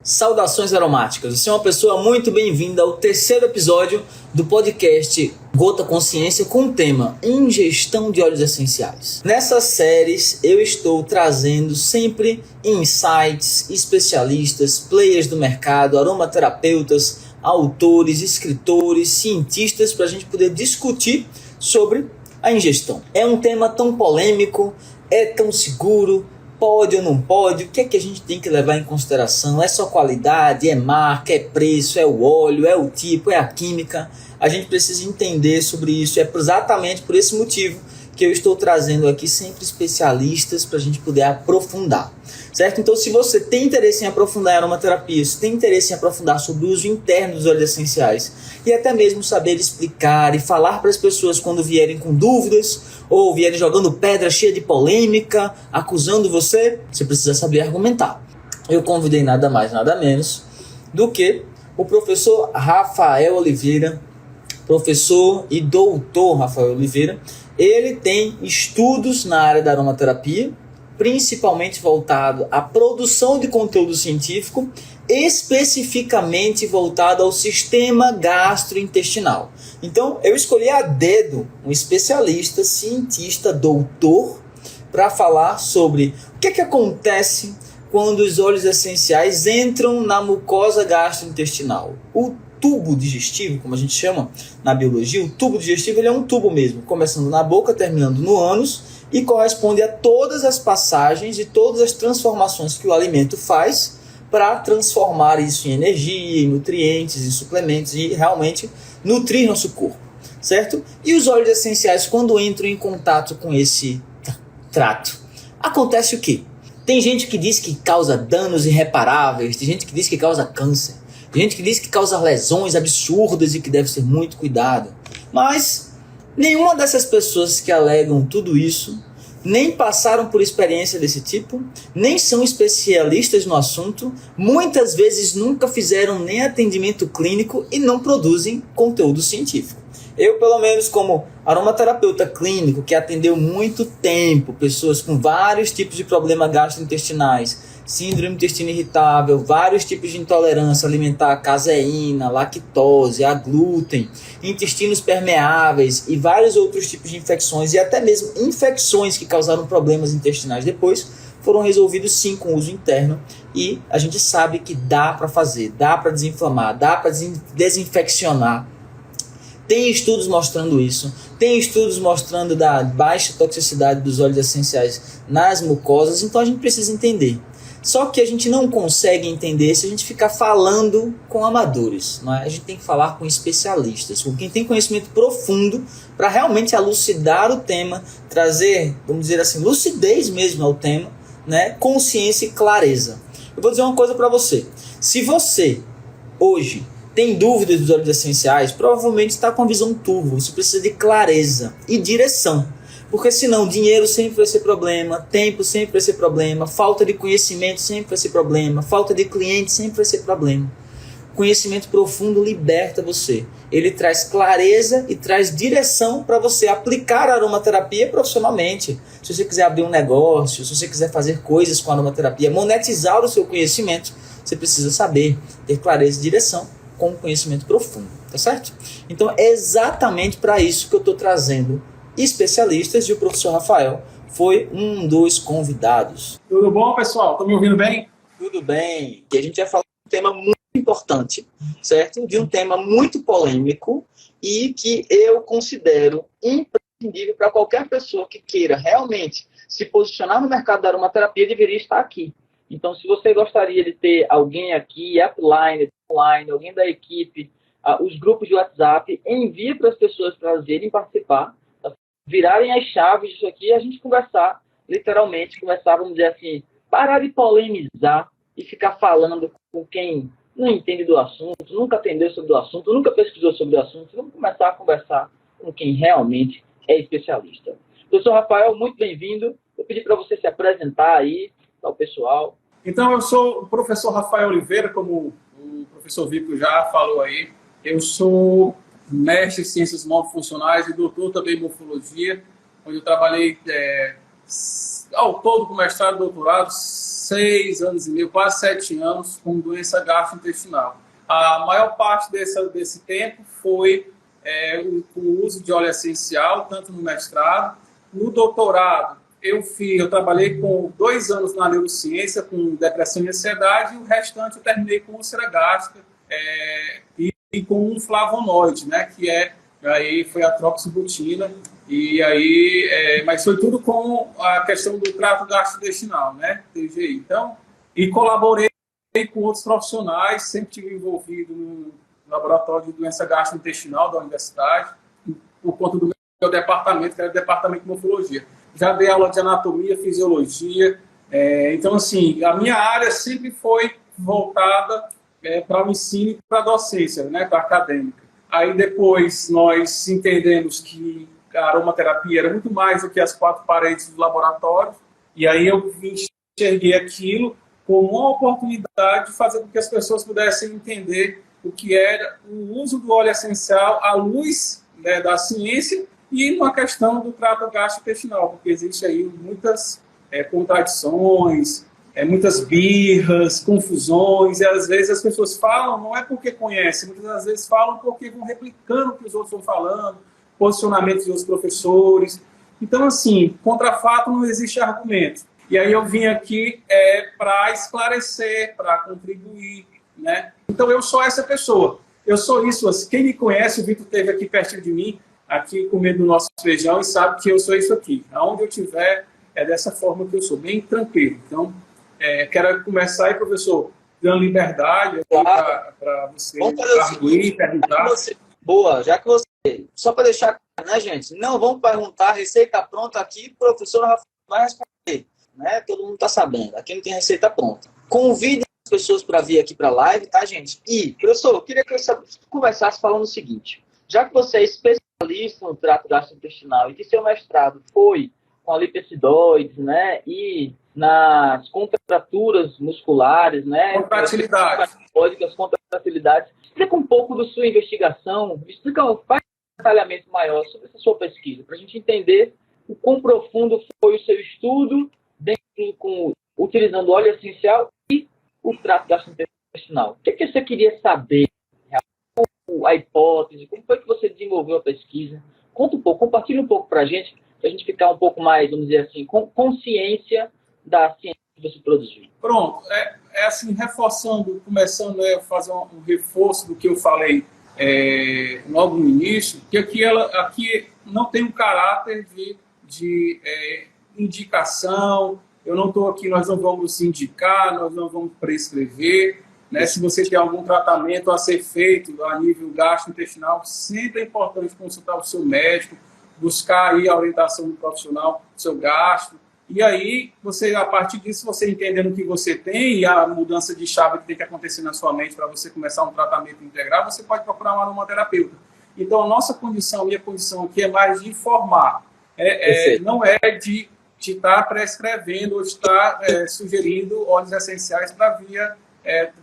Saudações aromáticas, você é uma pessoa muito bem-vinda ao terceiro episódio do podcast Gota Consciência com o tema Ingestão de óleos essenciais. Nessas séries eu estou trazendo sempre insights, especialistas, players do mercado, aromaterapeutas, autores, escritores, cientistas para a gente poder discutir sobre a ingestão. É um tema tão polêmico, é tão seguro. Pode ou não pode? O que é que a gente tem que levar em consideração? É só qualidade, é marca, é preço, é o óleo, é o tipo, é a química? A gente precisa entender sobre isso. É exatamente por esse motivo que eu estou trazendo aqui sempre especialistas para a gente poder aprofundar. Certo? Então, se você tem interesse em aprofundar em aromaterapia, se tem interesse em aprofundar sobre o uso interno dos óleos essenciais e até mesmo saber explicar e falar para as pessoas quando vierem com dúvidas ou vierem jogando pedra cheia de polêmica, acusando você precisa saber argumentar. Eu convidei nada mais, nada menos do que o professor Rafael Oliveira, professor e doutor Rafael Oliveira. Ele tem estudos na área da aromaterapia, principalmente voltado à produção de conteúdo científico, especificamente voltado ao sistema gastrointestinal. Então, eu escolhi a dedo um especialista, cientista, doutor, para falar sobre o que acontece quando os óleos essenciais entram na mucosa gastrointestinal. O tubo digestivo, como a gente chama na biologia, o tubo digestivo ele é um tubo mesmo, começando na boca, terminando no ânus, e corresponde a todas as passagens e todas as transformações que o alimento faz para transformar isso em energia, em nutrientes, em suplementos e realmente nutrir nosso corpo, certo? E os óleos essenciais, quando entram em contato com esse trato, acontece o quê? Tem gente que diz que causa danos irreparáveis, tem gente que diz que causa câncer, tem gente que diz que causa lesões absurdas e que deve ser muito cuidado. Mas nenhuma dessas pessoas que alegam tudo isso nem passaram por experiência desse tipo, nem são especialistas no assunto, muitas vezes nunca fizeram nem atendimento clínico e não produzem conteúdo científico. Eu, pelo menos, como aromaterapeuta clínico, que atendeu muito tempo pessoas com vários tipos de problemas gastrointestinais, síndrome do intestino irritável, vários tipos de intolerância alimentar, a caseína, lactose, a glúten, intestinos permeáveis e vários outros tipos de infecções e até mesmo infecções que causaram problemas intestinais depois, foram resolvidos sim com uso interno e a gente sabe que dá para fazer, dá para desinflamar, dá para desinfeccionar. Tem estudos mostrando isso, tem estudos mostrando da baixa toxicidade dos óleos essenciais nas mucosas, então a gente precisa entender. Só que a gente não consegue entender se a gente ficar falando com amadores, não é? A gente tem que falar com especialistas, com quem tem conhecimento profundo para realmente elucidar o tema, trazer, vamos dizer assim, lucidez mesmo ao tema, né? Consciência e clareza. Eu vou dizer uma coisa para você, se você hoje tem dúvidas dos óleos essenciais, provavelmente está com a visão turva, você precisa de clareza e direção. Porque senão dinheiro sempre vai ser problema, tempo sempre vai ser problema, falta de conhecimento sempre vai ser problema, falta de cliente sempre vai ser problema. Conhecimento profundo liberta você. Ele traz clareza e traz direção para você aplicar a aromaterapia profissionalmente. Se você quiser abrir um negócio, se você quiser fazer coisas com a aromaterapia, monetizar o seu conhecimento, você precisa saber ter clareza e direção com conhecimento profundo, tá certo? Então é exatamente para isso que eu estou trazendo especialistas e o professor Rafael foi um dos convidados. Tudo bom, pessoal? Estão me ouvindo bem? Tudo bem. E a gente vai falar de um tema muito importante, certo? De um tema muito polêmico e que eu considero imprescindível para qualquer pessoa que queira realmente se posicionar no mercado da aromaterapia, deveria estar aqui. Então, se você gostaria de ter alguém aqui, upline, online, alguém da equipe, os grupos de WhatsApp, envie para as pessoas para virem participar, virarem as chaves disso aqui e a gente conversar, literalmente, vamos dizer assim, parar de polemizar e ficar falando com quem não entende do assunto, nunca aprendeu sobre o assunto, nunca pesquisou sobre o assunto, vamos começar a conversar com quem realmente é especialista. Professor Rafael, muito bem-vindo. Eu pedi para você se apresentar aí ao pessoal. Então, eu sou o professor Rafael Oliveira, como o professor Vico já falou aí. Eu sou mestre em Ciências Morfofuncionais e doutor também em Morfologia, onde eu trabalhei ao todo com mestrado e doutorado, 6 anos e meio, quase 7 anos, com doença gastrointestinal. A maior parte desse tempo foi o uso de óleo essencial, tanto no mestrado. No doutorado, eu trabalhei com 2 anos na neurociência, com depressão e ansiedade, e o restante eu terminei com úlcera gástrica e com um flavonoide, né, aí foi a troxabutina, mas foi tudo com a questão do trato gastrointestinal, né, TGI. Então, e colaborei com outros profissionais, sempre estive envolvido no laboratório de doença gastrointestinal da universidade, por conta do meu departamento, que era o departamento de morfologia. Já dei aula de anatomia, fisiologia, então, assim, a minha área sempre foi voltada para o ensino e para a docência, né, para a acadêmica. Aí depois nós entendemos que a aromaterapia era muito mais do que as 4 paredes do laboratório, e aí eu enxerguei aquilo como uma oportunidade de fazer com que as pessoas pudessem entender o que era o uso do óleo essencial à luz, né, da ciência e uma questão do trato gastrointestinal, porque existe aí muitas contradições, muitas birras, confusões, e às vezes as pessoas falam, não é porque conhecem, muitas das vezes falam porque vão replicando o que os outros estão falando, posicionamentos de outros professores. Então, assim, contra fato não existe argumento. E aí eu vim aqui para esclarecer, para contribuir, né? Então eu sou essa pessoa. Eu sou isso. Quem me conhece, o Vitor esteve aqui pertinho de mim, aqui comendo o nosso feijão, e sabe que eu sou isso aqui. Aonde eu estiver, é dessa forma que eu sou, bem tranquilo. Então, quero começar aí, professor, dando liberdade para você arguir, perguntar. Boa, já que você... Só para deixar claro, né, gente? Não vamos perguntar, receita pronta aqui, o professor Rafael vai responder. Né? Todo mundo está sabendo, aqui não tem receita pronta. Convide as pessoas para vir aqui para a live, tá, gente? E, professor, eu queria que você conversasse falando o seguinte: já que você é especialista no trato gastrointestinal e que seu mestrado foi com a lipecidoides, né, e nas contraturas musculares, né, contratilidade, contratilidades, explica um pouco da sua investigação, faz um detalhamento maior sobre essa sua pesquisa, para a gente entender o quão profundo foi o seu estudo, utilizando óleo essencial e o trato gastrointestinal. O que você queria saber? A hipótese, como foi que você desenvolveu a pesquisa? Conta um pouco, compartilha um pouco para a gente ficar um pouco mais, vamos dizer assim, com consciência da ciência que você produziu. Pronto, assim, reforçando, começando a fazer um reforço do que eu falei logo no início, que aqui não tem um caráter de indicação. Eu não estou aqui, nós não vamos indicar, nós não vamos prescrever, né? Se você tem algum tratamento a ser feito a nível gastrointestinal, sempre é importante consultar o seu médico, buscar aí a orientação do profissional, do seu gastro, e aí, a partir disso, você entendendo o que você tem e a mudança de chave que tem que acontecer na sua mente para você começar um tratamento integral, você pode procurar um aromaterapeuta. Então, minha condição aqui é mais de informar, não é de estar prescrevendo ou de estar sugerindo óleos essenciais para a via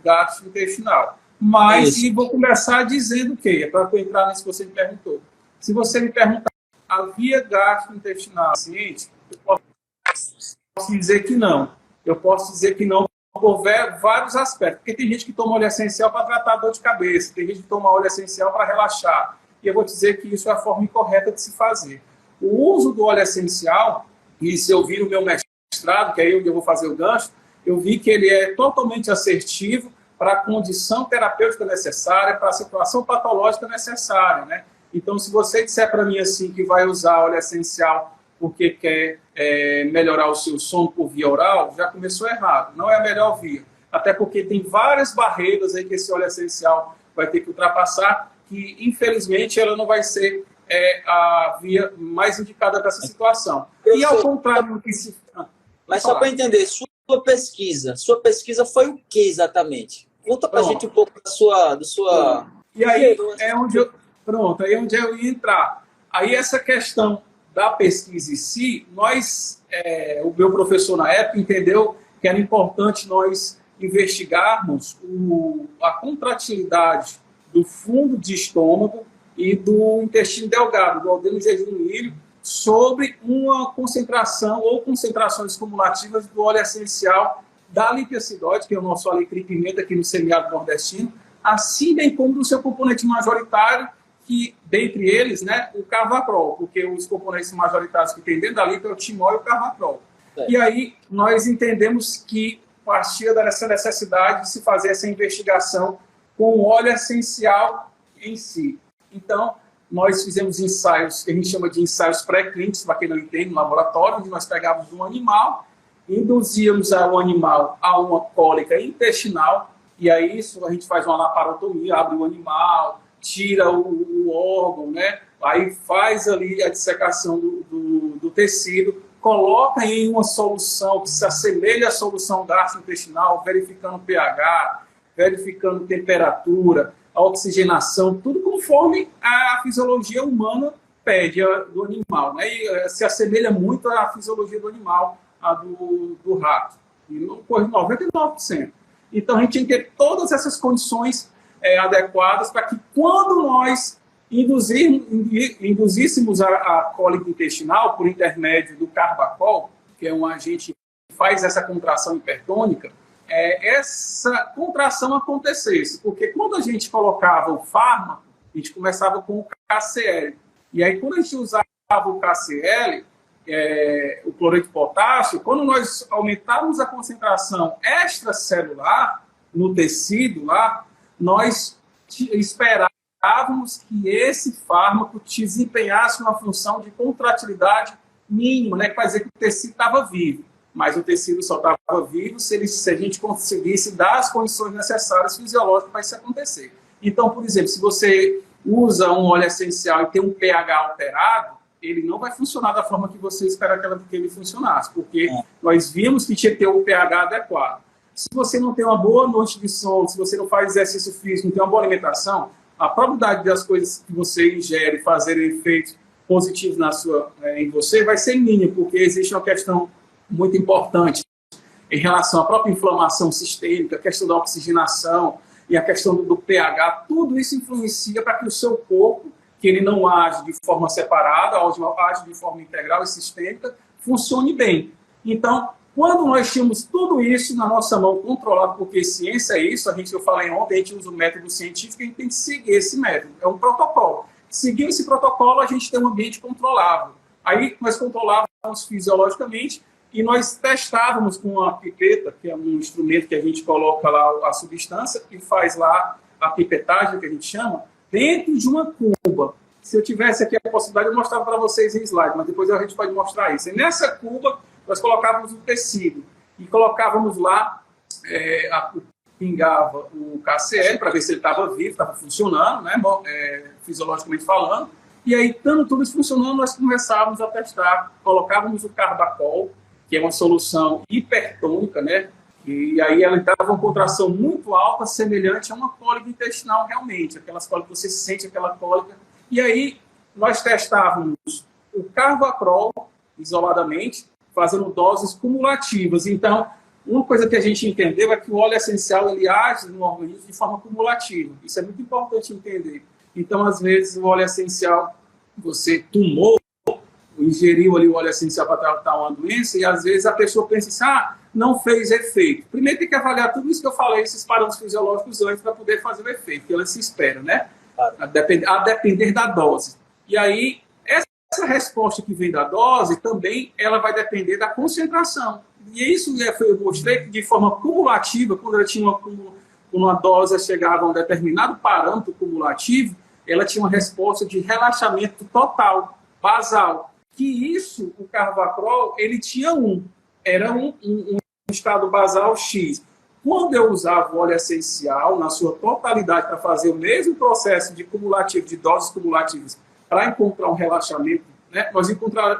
gastrointestinal. Mas, e vou começar dizendo o quê? É para eu entrar nisso que você me perguntou. Se você me perguntar a via gastrointestinal paciente, eu posso dizer que não. Eu posso dizer que não por vários aspectos. Porque tem gente que toma óleo essencial para tratar dor de cabeça, tem gente que toma óleo essencial para relaxar. E eu vou dizer que isso é a forma incorreta de se fazer. O uso do óleo essencial, e se eu vi no meu mestrado, que é aí onde eu vou fazer o gancho, eu vi que ele é totalmente assertivo para a condição terapêutica necessária, para a situação patológica necessária, né? Então, se você disser para mim assim que vai usar óleo essencial porque quer melhorar o seu sono por via oral, já começou errado. Não é a melhor via. Até porque tem várias barreiras aí que esse óleo essencial vai ter que ultrapassar, que, infelizmente, ela não vai ser a via mais indicada para essa situação. E ao contrário do que se... Mas só para entender, sua pesquisa foi o que exatamente? Conta para a gente um pouco da sua... E aí é onde eu... Pronto, aí é onde eu ia entrar. Aí essa questão da pesquisa em si, o meu professor na época entendeu que era importante nós investigarmos a contratilidade do fundo de estômago e do intestino delgado, do duodeno e jejum do milho, sobre uma concentração ou concentrações cumulativas do óleo essencial da lipiacidose, que é o nosso alecrim-pimenta aqui no semiárido nordestino, assim bem como do seu componente majoritário, que, dentre eles, né, o carvacrol, porque os componentes majoritários que tem dentro da lipo é o timol e o carvacrol. E aí nós entendemos que partia dessa necessidade de se fazer essa investigação com o óleo essencial em si. Então, nós fizemos ensaios, que a gente chama de ensaios pré-clínicos, para quem não entende, no laboratório, onde nós pegávamos um animal, induzíamos o animal a uma cólica intestinal, e aí isso a gente faz uma laparotomia, abre o animal, tira o órgão, né? Aí faz ali a dissecação do tecido, coloca em uma solução que se assemelha à solução gastrointestinal, verificando o pH, verificando temperatura, a oxigenação, tudo conforme a fisiologia humana pede do animal, né? E se assemelha muito à fisiologia do animal, a do rato, e 99%. Então, a gente tem que ter todas essas condições adequadas para que, quando nós induzíssemos a cólica intestinal por intermédio do carbacol, que é um agente que faz essa contração hipertônica, essa contração acontecesse. Porque quando a gente colocava o fármaco, a gente começava com o KCl. E aí, quando a gente usava o KCl, o cloreto de potássio, quando nós aumentávamos a concentração extracelular no tecido lá, nós esperávamos que esse fármaco desempenhasse uma função de contratilidade mínima, né, que vai dizer que o tecido estava vivo. Mas o tecido só estava vivo se a gente conseguisse dar as condições necessárias fisiológicas para isso acontecer. Então, por exemplo, se você usa um óleo essencial e tem um pH alterado, ele não vai funcionar da forma que você espera que ele funcionasse, porque nós vimos que tinha que ter um pH adequado. Se você não tem uma boa noite de sono, se você não faz exercício físico, não tem uma boa alimentação, a probabilidade das coisas que você ingere fazerem efeitos positivos em você vai ser mínima, porque existe uma questão muito importante em relação à própria inflamação sistêmica, a questão da oxigenação e a questão do pH. Tudo isso influencia para que o seu corpo, que ele não age de forma separada, age de forma integral e sistêmica, funcione bem. Então, quando nós tínhamos tudo isso na nossa mão controlado, porque ciência é isso, eu falei ontem, a gente usa o método científico, a gente tem que seguir esse método, é um protocolo. Seguindo esse protocolo, a gente tem um ambiente controlável. Aí nós controlávamos fisiologicamente e nós testávamos com uma pipeta, que é um instrumento que a gente coloca lá a substância e faz lá a pipetagem, que a gente chama, dentro de uma cuba. Se eu tivesse aqui a possibilidade, eu mostrava para vocês em slide, mas depois a gente pode mostrar isso. E nessa cuba, nós colocávamos o tecido e colocávamos lá, pingava o KCl para ver se ele estava vivo, estava funcionando, né, fisiologicamente falando. E aí, estando tudo isso funcionando, nós começávamos a testar. Colocávamos o carbacol, que é uma solução hipertônica, né? E aí ela dava uma contração muito alta, semelhante a uma cólica intestinal realmente, aquelas cólicas que você sente aquela cólica. E aí nós testávamos o carbacol isoladamente, fazendo doses cumulativas. Então, uma coisa que a gente entendeu é que o óleo essencial ele age no organismo de forma cumulativa. Isso é muito importante entender. Então, às vezes, o óleo essencial, você tomou, ingeriu ali o óleo essencial para tratar uma doença, e às vezes a pessoa pensa assim, não fez efeito. Primeiro tem que avaliar tudo isso que eu falei, esses parâmetros fisiológicos antes para poder fazer o efeito, que ela se espera, né? A depender da dose. E aí, essa resposta que vem da dose, também ela vai depender da concentração. E isso eu mostrei que de forma cumulativa, quando ela tinha uma dose chegava a um determinado parâmetro cumulativo, ela tinha uma resposta de relaxamento total, basal. Que isso, o carbacol, ele tinha era um estado basal X. Quando eu usava o óleo essencial, na sua totalidade, para fazer o mesmo processo de cumulativo, de doses cumulativas, para encontrar um relaxamento, né,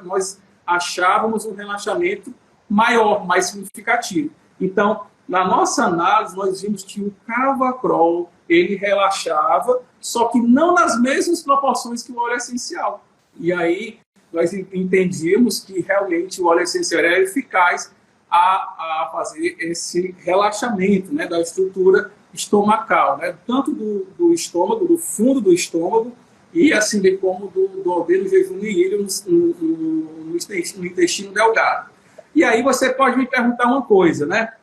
nós achávamos um relaxamento maior, mais significativo. Então, na nossa análise, nós vimos que o carbacol, ele relaxava, só que não nas mesmas proporções que o óleo essencial. E aí, nós entendíamos que realmente o óleo essencial era eficaz a fazer esse relaxamento, né, da estrutura estomacal, né, tanto do estômago, do fundo do estômago, e assim como do alvéolo jejunio no intestino delgado. E aí você pode me perguntar uma coisa, né?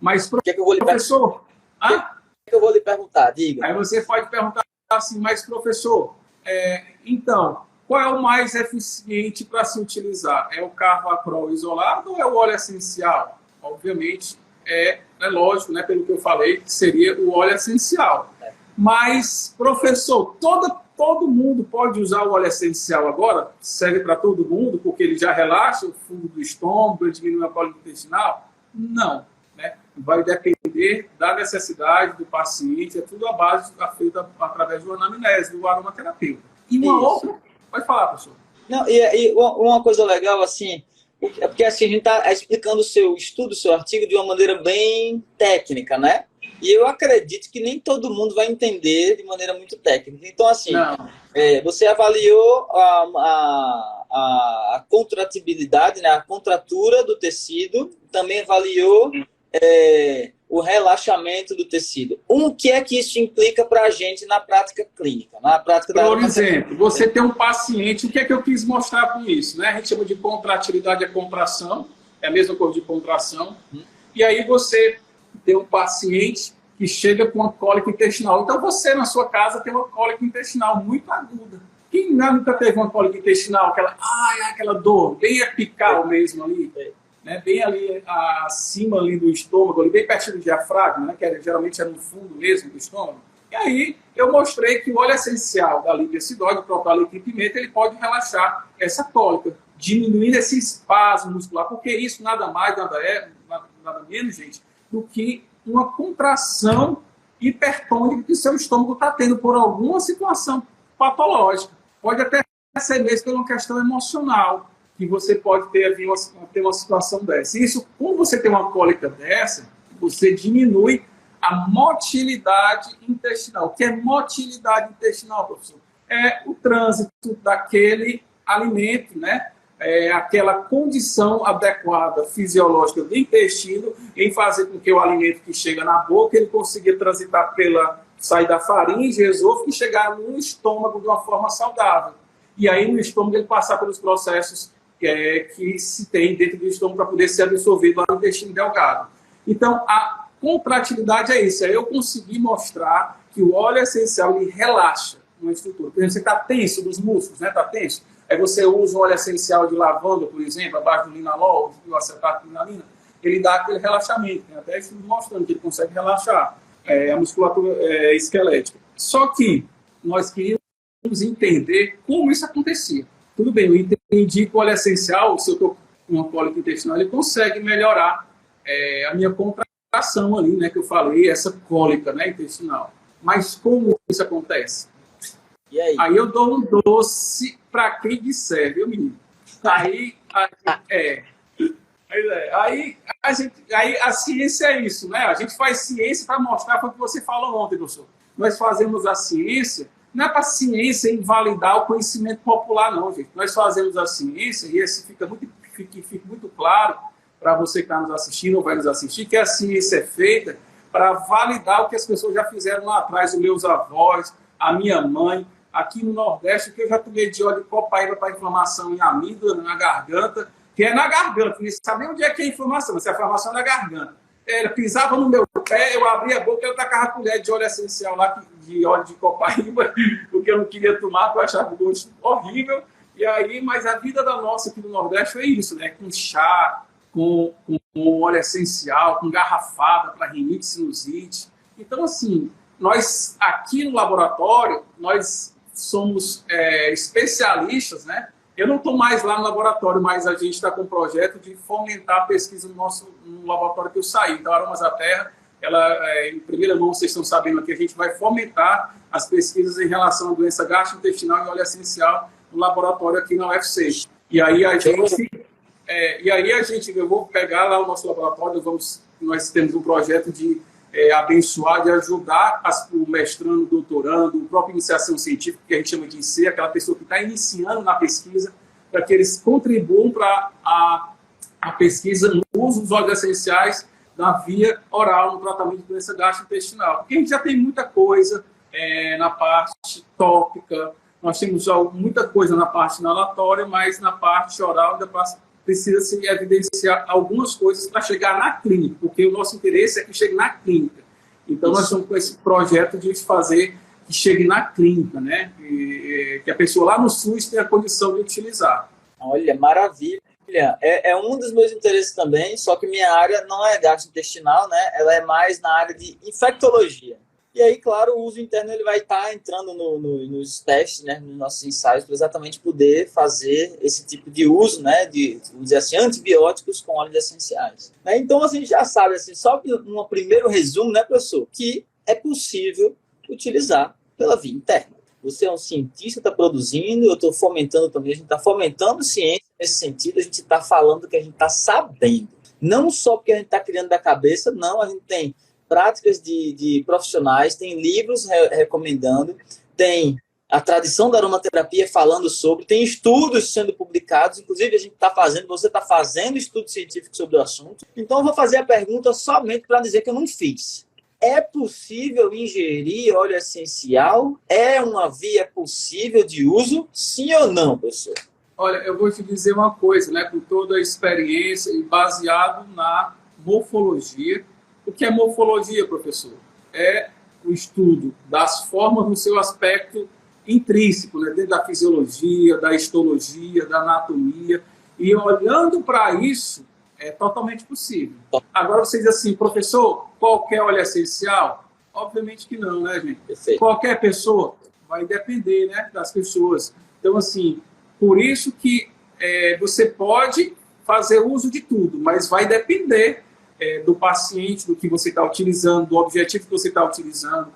Mas, O que é que eu vou lhe professor... O que eu vou lhe perguntar? Diga. Aí você pode perguntar assim, mas professor, então, qual é o mais eficiente para se utilizar? É o carvacrol isolado ou é o óleo essencial? Obviamente, é lógico, né, pelo que eu falei, que seria o óleo essencial. Mas, professor, todo mundo pode usar o óleo essencial agora? Serve para todo mundo, porque ele já relaxa o fundo do estômago, diminui a cólica intestinal? Não. Né? Vai depender da necessidade do paciente, é tudo a base feita através do anamnese, do aromaterapeuta. E uma outra... Pode falar, professor. Não, e uma coisa legal, assim, é porque assim, a gente está explicando o seu estudo, o seu artigo, de uma maneira bem técnica, né? E eu acredito que nem todo mundo vai entender de maneira muito técnica. Então, assim, você avaliou a contratibilidade, né, a contratura do tecido, também avaliou o relaxamento do tecido. O que é que isso implica para a gente na prática clínica? Na prática Por exemplo, você tem um paciente, o que é que eu quis mostrar com isso? Né? A gente chama de contratilidade, contração, é a mesma coisa de contração. E aí você tem um paciente que chega com uma cólica intestinal. Então você, na sua casa, tem uma cólica intestinal muito aguda. Quem nunca teve uma cólica intestinal? Aquela dor, bem apical mesmo ali. Né, bem ali acima ali do estômago, ali, bem pertinho do diafragma, né, que geralmente é no fundo mesmo do estômago. E aí eu mostrei que o óleo essencial da lipecidose, o propalaquim pimenta, ele pode relaxar essa cólica, diminuindo esse espasmo muscular, porque isso nada mais, nada menos, gente, do que uma contração hipertônica que o seu estômago está tendo por alguma situação patológica. Pode até ser mesmo por uma questão emocional, que você pode ter uma situação dessa. Isso, quando você tem uma cólica dessa, você diminui a motilidade intestinal. O que é motilidade intestinal, professor? É o trânsito daquele alimento, né? Aquela condição adequada fisiológica do intestino em fazer com que o alimento que chega na boca ele consiga transitar sair da faringe, esôfago e chegar no estômago de uma forma saudável. E aí no estômago ele passar pelos processos que se tem dentro do estômago para poder ser absorvido lá no intestino delgado. Então, a contratilidade é isso, é eu conseguir mostrar que o óleo essencial ele relaxa uma estrutura. Por exemplo, você está tenso dos músculos, né? Está tenso? Aí você usa um óleo essencial de lavanda, por exemplo, abaixo do linalol, do acetato de linalina, ele dá aquele relaxamento. Tem até estudo mostrando que ele consegue relaxar a musculatura esquelética. Só que nós queríamos entender como isso acontecia. Tudo bem, eu entendi que o óleo essencial, se eu estou com uma cólica intestinal, ele consegue melhorar a minha contração ali, né, que eu falei, essa cólica, né, intestinal. Mas como isso acontece? E aí? Aí eu dou um doce para quem disser, viu, menino? Aí a ciência é isso, né? A gente faz ciência para mostrar o que você falou ontem, professor. Nós fazemos a ciência, não é para a ciência invalidar o conhecimento popular, não, gente. Nós fazemos a ciência, e isso fica muito claro para você que está nos assistindo ou vai nos assistir, que a ciência é feita para validar o que as pessoas já fizeram lá atrás, os meus avós, a minha mãe, aqui no Nordeste, que eu já tomei de óleo de copaíba para inflamação em amígdala, na garganta, que é na garganta, não sabe nem onde é que é a inflamação, mas é a inflamação na garganta. Ele pisava no meu pé, eu abria a boca e eu tacava a colher de óleo essencial lá, de óleo de copaíba, porque eu não queria tomar, porque eu achava o gosto horrível. E aí, mas a vida da nossa aqui no Nordeste é isso, né? Com chá, com óleo essencial, com garrafada para rinite, sinusite. Então, assim, nós aqui no laboratório, nós somos especialistas, né? Eu não estou mais lá no laboratório, mas a gente está com um projeto de fomentar a pesquisa no laboratório que eu saí. Então, Aromas da Terra, em primeira mão, vocês estão sabendo que a gente vai fomentar as pesquisas em relação à doença gastrointestinal e óleo essencial no laboratório aqui na UFC. E aí eu vou pegar lá o nosso laboratório, nós temos um projeto de abençoar, de ajudar o mestrando, o doutorando, o próprio iniciação científica, que a gente chama de IC, aquela pessoa que está iniciando na pesquisa, para que eles contribuam para a pesquisa no uso dos óleos essenciais na via oral, no tratamento de doença gastrointestinal. Porque a gente já tem muita coisa na parte tópica, nós temos já muita coisa na parte inalatória, mas na parte oral ainda precisa se evidenciar algumas coisas para chegar na clínica, porque o nosso interesse é que chegue na clínica. Então, nós estamos com esse projeto de fazer que chegue na clínica, né? Que a pessoa lá no SUS tenha a condição de utilizar. Olha, maravilha. É um dos meus interesses também, só que minha área não é gastrointestinal, né? Ela é mais na área de infectologia. E aí, claro, o uso interno ele vai estar entrando nos testes, né, nos nossos ensaios, para exatamente poder fazer esse tipo de uso, né, de, vamos dizer assim, antibióticos com óleos essenciais. Né? Então, a gente já sabe, assim, só um primeiro resumo, né, professor, que é possível utilizar pela via interna. Você é um cientista, está produzindo, eu estou fomentando também, a gente está fomentando ciência nesse sentido, a gente está falando que a gente está sabendo. Não só porque a gente está criando da cabeça, não, a gente tem práticas de profissionais, tem livros recomendando, tem a tradição da aromaterapia falando sobre, tem estudos sendo publicados, inclusive a gente está fazendo, você está fazendo estudo científico sobre o assunto. Então eu vou fazer a pergunta somente para dizer que eu não fiz. É possível ingerir óleo essencial? É uma via possível de uso? Sim ou não, professor? Olha, eu vou te dizer uma coisa, né, com toda a experiência e baseado na morfologia. O que é morfologia, professor? É o estudo das formas no seu aspecto intrínseco, né? Dentro da fisiologia, da histologia, da anatomia. E olhando para isso, é totalmente possível. Agora você diz assim, professor, qualquer óleo essencial? Obviamente que não, né, gente? Perfeito. Qualquer pessoa vai depender, né, das pessoas. Então, assim, por isso que você pode fazer uso de tudo, mas vai depender do paciente, do que você está utilizando, do objetivo que você está utilizando.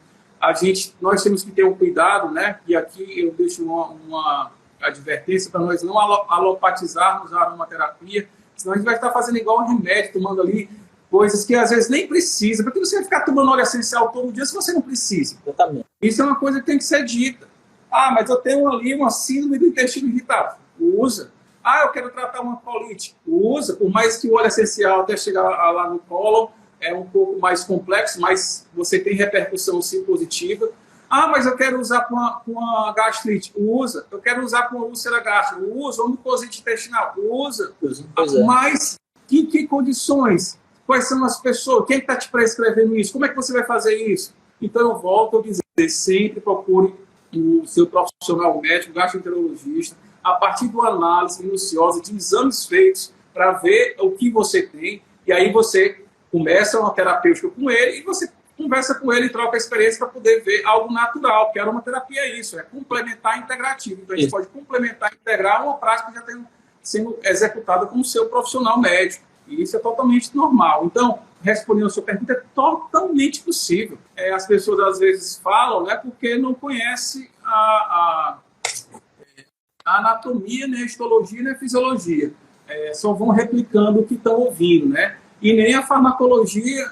Nós temos que ter um cuidado, né? E aqui eu deixo uma advertência para nós não alopatizarmos a aromaterapia, senão a gente vai estar fazendo igual um remédio, tomando ali coisas que às vezes nem precisa. Porque você vai ficar tomando óleo essencial todo dia se você não precisa. Exatamente. Isso é uma coisa que tem que ser dita. Ah, mas eu tenho ali uma síndrome do intestino irritável. Usa. Ah, eu quero tratar uma colite. Usa, por mais que o óleo essencial até chegar lá no cólon é um pouco mais complexo, mas você tem repercussão sim positiva. Ah, mas eu quero usar com uma gastrite. Usa. Eu quero usar com uma úlcera gástrica. Usa. Ou mucosite intestinal. Usa. Mas que condições? Quais são as pessoas? Quem está te prescrevendo isso? Como é que você vai fazer isso? Então eu volto a dizer, sempre procure o seu profissional médico, gastroenterologista, a partir de uma análise minuciosa de exames feitos para ver o que você tem, e aí você começa uma terapêutica com ele e você conversa com ele e troca a experiência para poder ver algo natural, porque a aromaterapia é isso, é complementar integrativo. Então a gente pode complementar e integrar uma prática que já está sendo executada com o seu profissional médico, e isso é totalmente normal. Então, respondendo a sua pergunta, é totalmente possível. As pessoas às vezes falam, né, porque não conhecem a anatomia, nem a histologia, nem a fisiologia. Só vão replicando o que estão ouvindo, né? E nem a farmacologia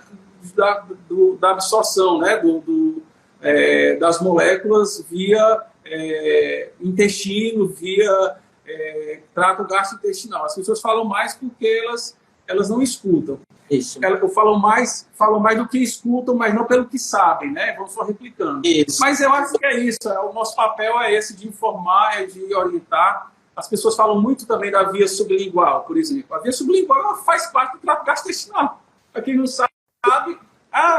da absorção, né? Das moléculas via intestino, via trato gastrointestinal. As pessoas falam mais porque elas não escutam. Isso. Elas falam mais do que escutam, mas não pelo que sabem, né? Vão só replicando. Isso. Mas eu acho que é isso. O nosso papel é esse, de informar, de orientar. As pessoas falam muito também da via sublingual, por exemplo. A via sublingual ela faz parte do trato gastrointestinal. Para quem não sabe,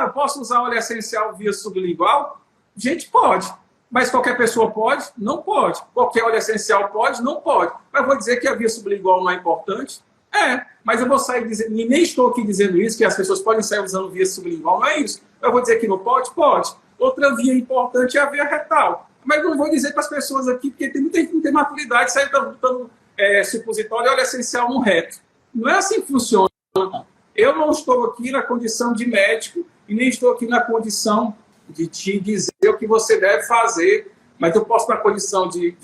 eu posso usar óleo essencial via sublingual? Gente, pode. Mas qualquer pessoa pode? Não pode. Qualquer óleo essencial pode? Não pode. Mas vou dizer que a via sublingual não é importante? Mas eu vou sair dizendo, e nem estou aqui dizendo isso, que as pessoas podem sair usando via sublingual, não é isso. Eu vou dizer que não pode? Pode. Outra via importante é a via retal. Mas eu não vou dizer para as pessoas aqui, porque tem muita gente que não tem maturidade, sai botando supositório e óleo essencial no reto. Não é assim que funciona. Eu não estou aqui na condição de médico e nem estou aqui na condição de te dizer o que você deve fazer, mas eu posso, na condição de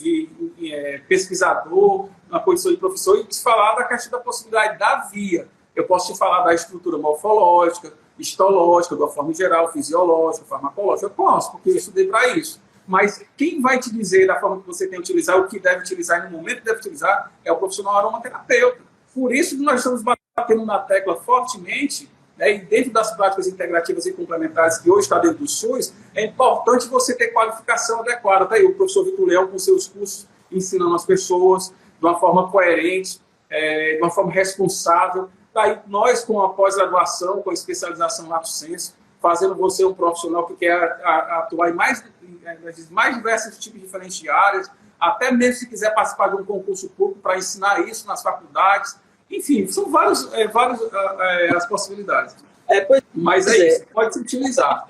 pesquisador, na condição de professor, e te falar da questão da possibilidade da via. Eu posso te falar da estrutura morfológica, histológica, de uma forma geral, fisiológica, farmacológica. Eu posso, porque eu estudei para isso. Mas quem vai te dizer da forma que você tem que utilizar, o que deve utilizar e no momento que deve utilizar, é o profissional aromaterapeuta. Por isso que nós estamos batendo na tecla fortemente, né, e dentro das práticas integrativas e complementares que hoje está dentro do SUS, é importante você ter qualificação adequada. Tá aí o professor Vitor Leão com seus cursos ensinando as pessoas de uma forma coerente, de uma forma responsável. Daí nós, com a pós-graduação, com a especialização Lato Sensu, fazendo você um profissional que quer atuar em mais diversos tipos diferentes de áreas, até mesmo se quiser participar de um concurso público para ensinar isso nas faculdades. Enfim, são várias as possibilidades. Mas isso, pode se utilizar.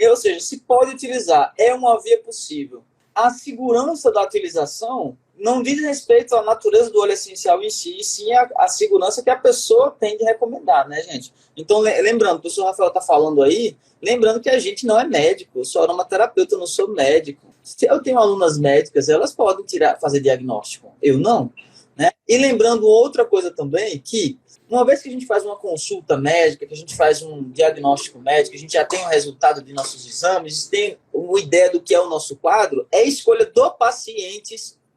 Ou seja, se pode utilizar, é uma via possível. A segurança da utilização não diz respeito à natureza do óleo essencial em si, e sim a segurança que a pessoa tem de recomendar, né, gente? Então, lembrando, o professor Rafael está falando aí, lembrando que a gente não é médico, eu sou aromaterapeuta, eu não sou médico. Se eu tenho alunas médicas, elas podem fazer diagnóstico, eu não. Né? E lembrando outra coisa também, que uma vez que a gente faz uma consulta médica, que a gente faz um diagnóstico médico, a gente já tem o resultado de nossos exames, tem uma ideia do que é o nosso quadro, é escolha do paciente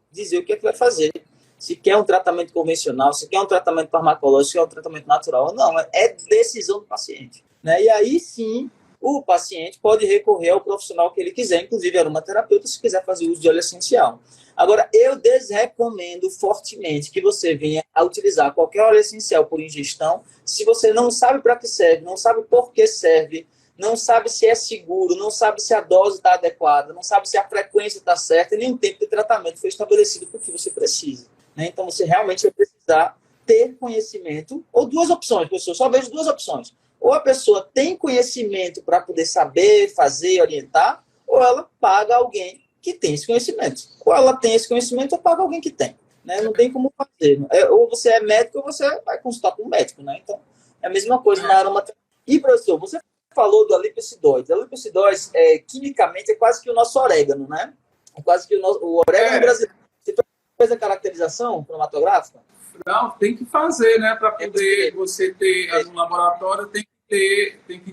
dizer o que é que vai fazer. Se quer um tratamento convencional, se quer um tratamento farmacológico, se quer um tratamento natural ou não. É decisão do paciente. Né? E aí sim, o paciente pode recorrer ao profissional que ele quiser, inclusive aromaterapeuta, se quiser fazer uso de óleo essencial. Agora, eu desrecomendo fortemente que você venha a utilizar qualquer óleo essencial por ingestão, se você não sabe para que serve, não sabe por que serve, não sabe se é seguro, não sabe se a dose está adequada, não sabe se a frequência está certa, e nem o tempo de tratamento foi estabelecido por que você precisa. Né? Então, você realmente vai precisar ter conhecimento, ou duas opções, professor, só vejo duas opções. Ou a pessoa tem conhecimento para poder saber, fazer, orientar, ou ela paga alguém que tem esse conhecimento. Ou ela tem esse conhecimento, ou paga alguém que tem. Né? Não tem como fazer. Ou você é médico, ou você vai consultar com um médico. Né? Então, é a mesma coisa na aromaterapia. E, professor, você falou do lipocidóide. A lipocidóide, quimicamente, é quase que o nosso orégano, né? É quase que o orégano brasileiro. Você fez a caracterização cromatográfica? Não, tem que fazer, né? Para poder você ter no laboratório, tem que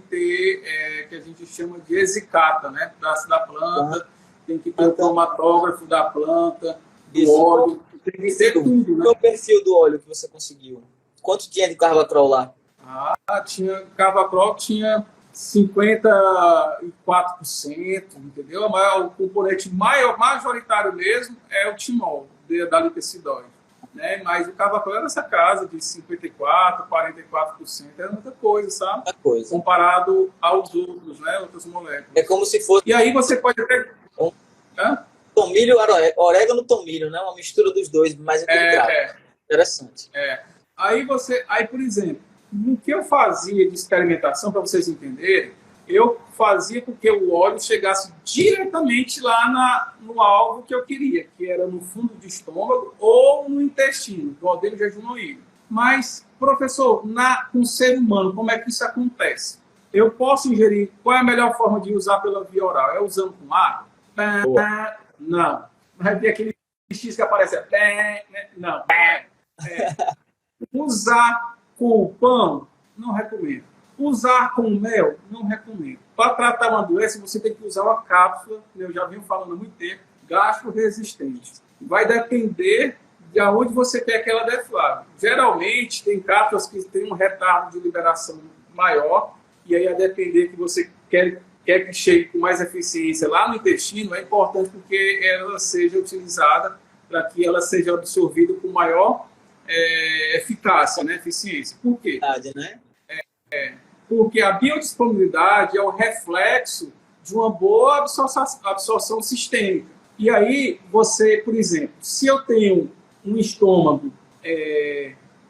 ter que a gente chama de exicata, né? Da planta, tem que ter o cromatógrafo da planta, do óleo, tem que ter tudo, né? Qual é o perfil do óleo que você conseguiu? Quanto tinha de carvacrol lá? Carvacrol tinha 54%, entendeu? O componente majoritário mesmo é o timol, da lipecidóide. Né? Mas o carvacrol era essa casa de 54%, 44%, era muita coisa, sabe? Muita coisa. Comparado aos outros, né? Outras moléculas. É como se fosse... E aí você pode ter... Tomilho, orégano, tomilho, né? Uma mistura dos dois, mais equilibrado. Interessante. Aí, por exemplo, no que eu fazia de experimentação, para vocês entenderem, eu fazia com que o óleo chegasse diretamente lá no alvo que eu queria, que era no fundo do estômago ou no intestino, no duodeno jejunoide. Mas, professor, com o ser humano, como é que isso acontece? Eu posso ingerir, qual é a melhor forma de usar pela via oral? É usando com água? Não. Vai ter aquele X que aparece. Não. Usar com pão? Não recomendo. Usar com mel? Não recomendo. Para tratar uma doença, você tem que usar uma cápsula, eu já venho falando há muito tempo, gastroresistente. Vai depender de onde você quer que ela deflague. Geralmente, tem cápsulas que têm um retardo de liberação maior, e aí, a depender que você quer que chegue com mais eficiência lá no intestino, é importante porque ela seja utilizada para que ela seja absorvida com maior eficácia, né, eficiência. Por quê? Né? Porque a biodisponibilidade é o reflexo de uma boa absorção sistêmica. E aí, você, por exemplo, se eu tenho um estômago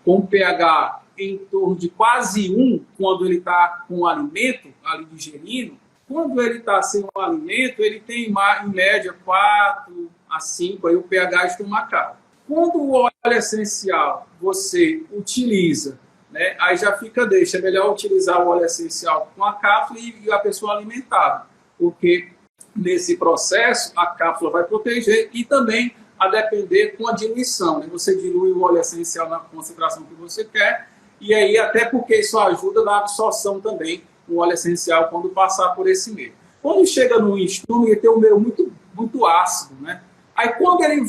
com pH em torno de quase 1, quando ele está com o alimento ali digerindo, quando ele está sem o alimento, ele tem em média 4 a 5, aí o pH estomacal. Quando o óleo essencial você utiliza, né, aí já deixa, é melhor utilizar o óleo essencial com a cápsula e a pessoa alimentada, porque nesse processo a cápsula vai proteger e também a depender com a diluição, né? Você dilui o óleo essencial na concentração que você quer e aí até porque isso ajuda na absorção também do óleo essencial quando passar por esse meio. Quando chega no estômago, ele tem um meio muito, muito ácido, né? Aí quando ele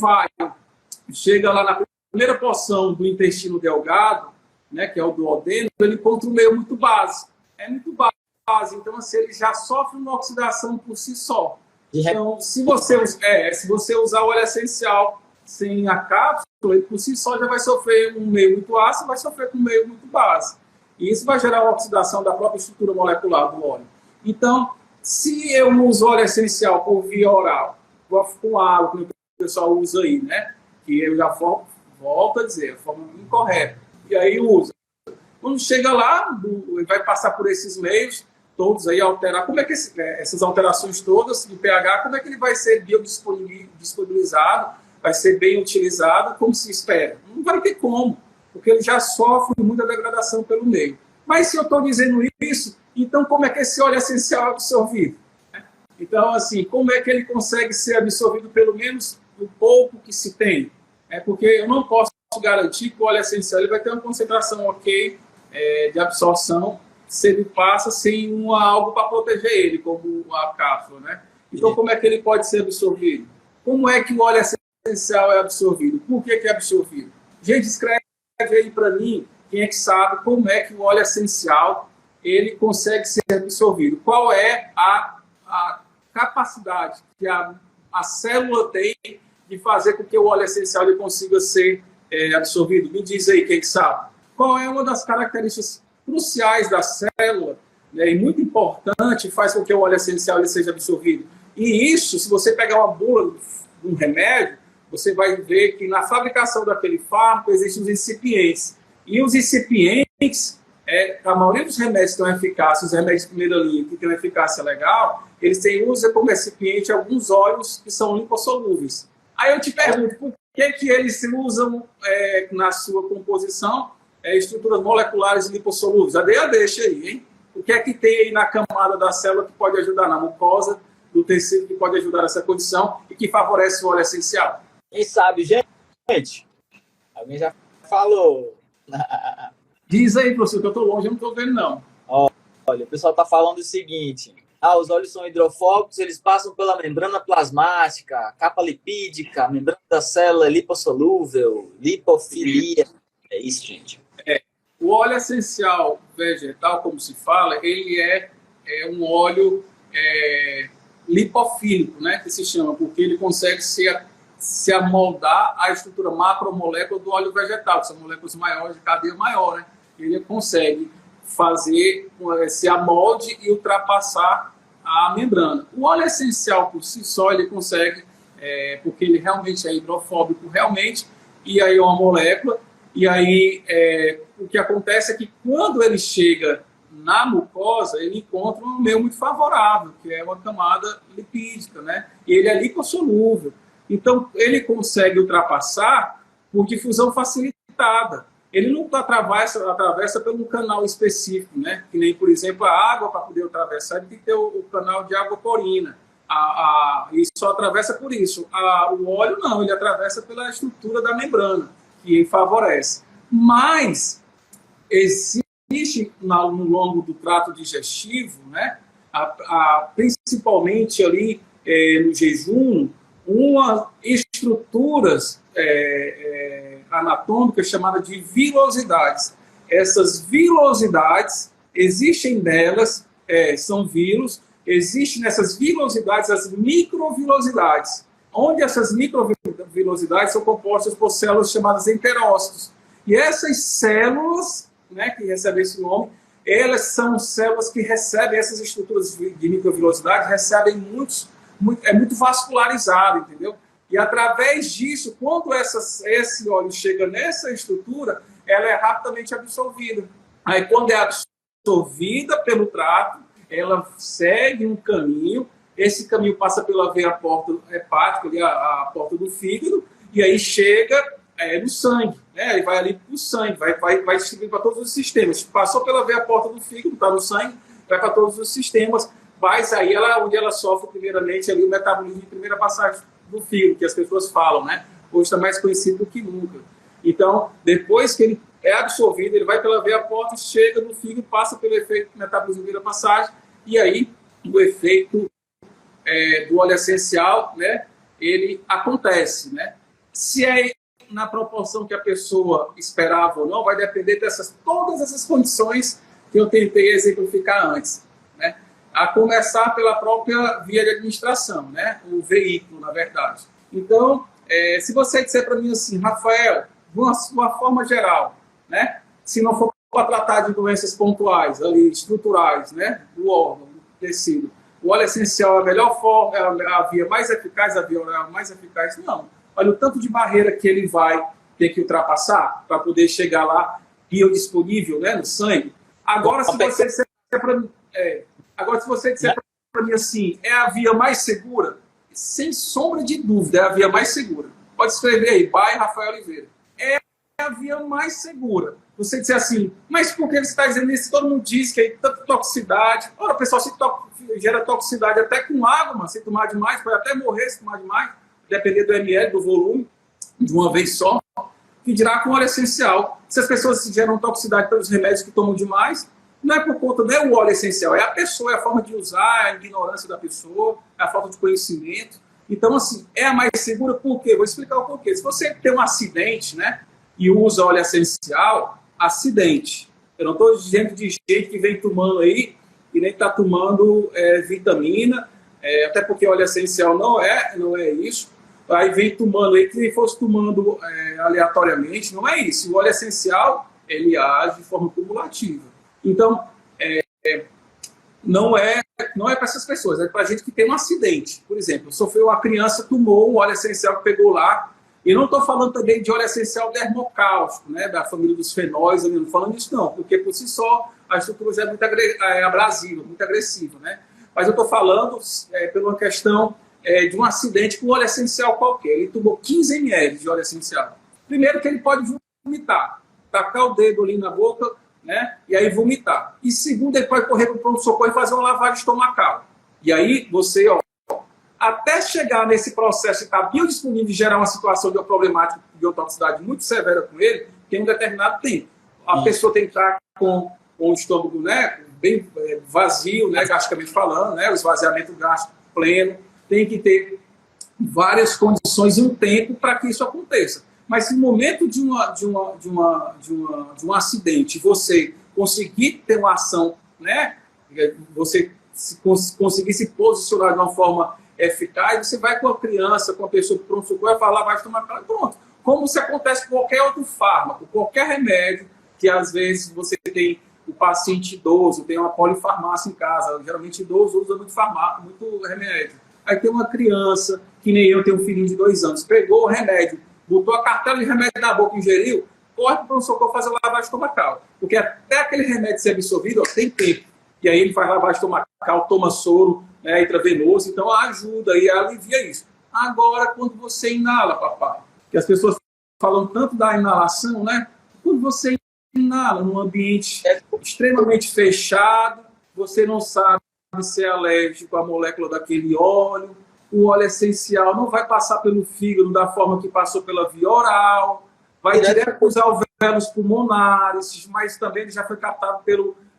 chega lá na primeira porção do intestino delgado, né, que é o duodeno, ele encontra um meio muito base. É muito base, então assim, ele já sofre uma oxidação por si só. Então, se você usar o óleo essencial sem a cápsula, ele por si só já vai sofrer um meio muito ácido, vai sofrer com um meio muito base. E isso vai gerar uma oxidação da própria estrutura molecular do óleo. Então, se eu uso óleo essencial por via oral, com água, que o pessoal usa aí, né? Que eu já volto a dizer, a forma incorreta. E aí usa. Quando chega lá, vai passar por esses meios todos aí, alterar. Como é que essas alterações todas de pH, como é que ele vai ser biodisponibilizado, vai ser bem utilizado, como se espera? Não vai ter como, porque ele já sofre muita degradação pelo meio. Mas se eu estou dizendo isso, então como é que esse óleo essencial é absorvido? Então, assim, como é que ele consegue ser absorvido pelo menos o pouco que se tem? Porque eu não posso garantir que o óleo essencial ele vai ter uma concentração ok de absorção se ele passa sem algo para proteger ele, como a cápsula, né? Então, como é que ele pode ser absorvido? Como é que o óleo essencial é absorvido? Por que é absorvido? Gente, escreve aí para mim, quem é que sabe como é que o óleo essencial ele consegue ser absorvido. Qual é a capacidade que a célula tem de fazer com que o óleo essencial ele consiga ser absorvido? Me diz aí, quem sabe. Qual é uma das características cruciais da célula, né, e muito importante, faz com que o óleo essencial ele seja absorvido? E isso, se você pegar uma bula de um remédio, você vai ver que na fabricação daquele fármaco existem os excipientes. E os excipientes, a maioria dos remédios que estão eficazes, os remédios de primeira linha que têm uma eficácia legal, eles usam como recipiente alguns óleos que são lipossolúveis. Aí eu te pergunto, por que eles usam na sua composição estruturas moleculares lipossolúveis? Deixa aí, hein? O que é que tem aí na camada da célula que pode ajudar, na mucosa do tecido, que pode ajudar nessa condição e que favorece o óleo essencial? Quem sabe, gente? Alguém já falou. Diz aí, professor, que eu estou longe, eu não estou vendo, não. Olha, o pessoal está falando o seguinte: os óleos são hidrofóbicos, eles passam pela membrana plasmática, capa lipídica, membrana da célula lipossolúvel, lipofilia. É isso, gente. O óleo essencial vegetal, como se fala, ele é um óleo lipofílico, né, que se chama, porque ele consegue se amoldar à estrutura macromolécula do óleo vegetal, que são moléculas maiores, de cadeia maior, né? Ele consegue fazer esse amolde e ultrapassar a membrana. O óleo essencial, por si só, ele consegue, porque ele realmente é hidrofóbico, realmente, e aí é uma molécula, e aí o que acontece é que quando ele chega na mucosa, ele encontra um meio muito favorável, que é uma camada lipídica, né? E ele é lipossolúvel. Então, ele consegue ultrapassar por difusão facilitada. Ele não atravessa por um canal específico, né? Que nem, por exemplo, a água, para poder atravessar, ele tem que ter o canal de água corina. E só atravessa por isso. O óleo não, ele atravessa pela estrutura da membrana, que favorece. Mas existe no longo do trato digestivo, né? Principalmente ali no jejum, estruturas anatômicas chamadas de vilosidades. Essas vilosidades, existem nelas, são vírus, existem nessas vilosidades as microvilosidades, onde essas microvilosidades são compostas por células chamadas enterócitos. E essas células, né, que recebem esse nome, elas são células que recebem essas estruturas de microvilosidade, recebem muito vascularizado, entendeu? E através disso, quando esse óleo chega nessa estrutura, ela é rapidamente absorvida. Aí quando é absorvida pelo trato, ela segue um caminho, esse caminho passa pela veia porta hepática, ali a porta do fígado, e aí chega no sangue, né? E vai ali para o sangue, vai distribuir para todos os sistemas. Passou pela veia porta do fígado, está no sangue, vai para todos os sistemas, mas aí onde ela sofre primeiramente ali o metabolismo de primeira passagem do fígado, que as pessoas falam, né? Hoje está mais conhecido do que nunca. Então, depois que ele é absorvido, ele vai pela veia porta, chega no fígado, passa pelo efeito do metabolismo de primeira passagem, e aí o efeito do óleo essencial, né? Ele acontece, né? Se é na proporção que a pessoa esperava ou não, vai depender todas essas condições que eu tentei exemplificar antes, né? A começar pela própria via de administração, né? O veículo, na verdade. Então, Se você disser para mim assim, Rafael, de uma forma geral, né? Se não for para tratar de doenças pontuais, ali, estruturais, né? Do órgão, do tecido, o óleo essencial é a melhor forma, é a via mais eficaz, a via oral mais eficaz? Não. Olha o tanto de barreira que ele vai ter que ultrapassar para poder chegar lá, biodisponível, né, no sangue. Agora, se você disser para mim, assim, é a via mais segura? Sem sombra de dúvida, é a via mais segura. Pode escrever aí, by Rafael Oliveira. É a via mais segura. Você disser assim, mas por que você está dizendo isso? Todo mundo diz que é tanta toxicidade. Ora, o pessoal gera toxicidade até com água, mas se tomar demais, pode até morrer se tomar demais, depender do ml, do volume, de uma vez só, que dirá com óleo essencial. Se as pessoas geram toxicidade pelos remédios que tomam demais, não é por conta do óleo essencial, é a pessoa, é a forma de usar, a ignorância da pessoa, é a falta de conhecimento. Então, assim, é a mais segura por quê? Vou explicar o porquê. Se você tem um acidente, né, e usa óleo essencial, acidente. Eu não estou dizendo de gente que vem tomando aí e nem está tomando vitamina, até porque óleo essencial não é isso. Aí vem tomando aí, que fosse tomando aleatoriamente, não é isso. O óleo essencial, ele age de forma cumulativa. Então, não é para essas pessoas, é para gente que tem um acidente. Por exemplo, sofreu uma criança, tomou um óleo essencial que pegou lá. E não estou falando também de óleo essencial dermocáustico, né, da família dos fenóis, eu não estou falando disso não, porque por si só a estrutura já é muito abrasiva, muito agressiva, né? Mas eu estou falando por uma questão de um acidente com óleo essencial qualquer. Ele tomou 15 ml de óleo essencial. Primeiro que ele pode vomitar, tacar o dedo ali na boca, né, e aí vomitar. E segundo, ele pode correr para o pronto-socorro e fazer uma lavagem estomacal. E aí você, até chegar nesse processo de estar biodisponível e gerar uma situação de uma problemática de biotoxicidade muito severa com ele, tem um determinado tempo. A pessoa tem que estar com o estômago, né, bem vazio, né, gasticamente falando, né, o esvaziamento gástrico pleno, tem que ter várias condições e um tempo para que isso aconteça. Mas se no momento de um acidente você conseguir ter uma ação, né, você conseguir se posicionar de uma forma eficaz, você vai com a criança, com a pessoa que pronto-socorro, vai falar, vai tomar cala, pronto. Como se acontece com qualquer outro fármaco, qualquer remédio, que às vezes você tem o paciente idoso, tem uma polifarmácia em casa, geralmente idoso usa muito remédio. Aí tem uma criança, que nem eu, tenho um filhinho de 2 anos, pegou o remédio, botou a cartela de remédio na boca, ingeriu, corre para o pronto-socorro fazer lavagem estomacal. Porque até aquele remédio ser absorvido, tem tempo. E aí ele faz lavagem estomacal, toma soro, intravenoso, então ajuda e alivia isso. Agora, quando você inala, papai, que as pessoas falam tanto da inalação, né? Quando você inala num ambiente extremamente fechado, você não sabe se é alérgico à molécula daquele óleo, o óleo essencial não vai passar pelo fígado da forma que passou pela via oral, vai direto para os alvéolos pulmonares, mas também ele já foi captado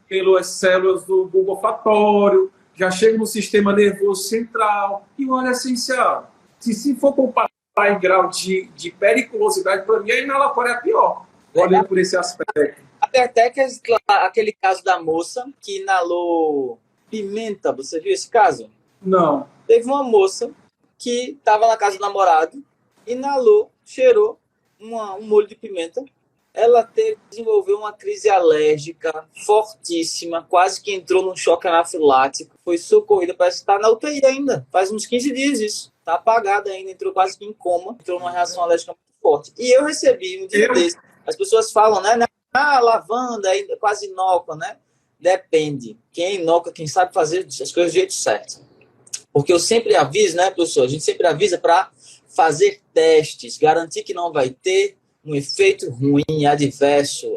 pelas células do bulbo olfatório, já chega no sistema nervoso central, e o óleo essencial. Se for comparar em grau de periculosidade, para mim, a inalatória é pior, olhando por esse aspecto. Até que aquele caso da moça que inalou pimenta, você viu esse caso? Não. Teve uma moça que estava na casa do namorado, inalou, cheirou um molho de pimenta, ela desenvolveu uma crise alérgica fortíssima, quase que entrou num choque anafilático, foi socorrida, parece que está na UTI ainda, faz uns 15 dias isso, está apagada ainda, entrou quase que em coma, entrou numa reação alérgica muito forte. E eu recebi um dia desse, as pessoas falam, né, lavanda é quase inócua, né? Depende, quem é inócua, quem sabe fazer as coisas do jeito certo. Porque eu sempre aviso, né, professor, a gente sempre avisa para fazer testes, garantir que não vai ter um efeito ruim, adverso,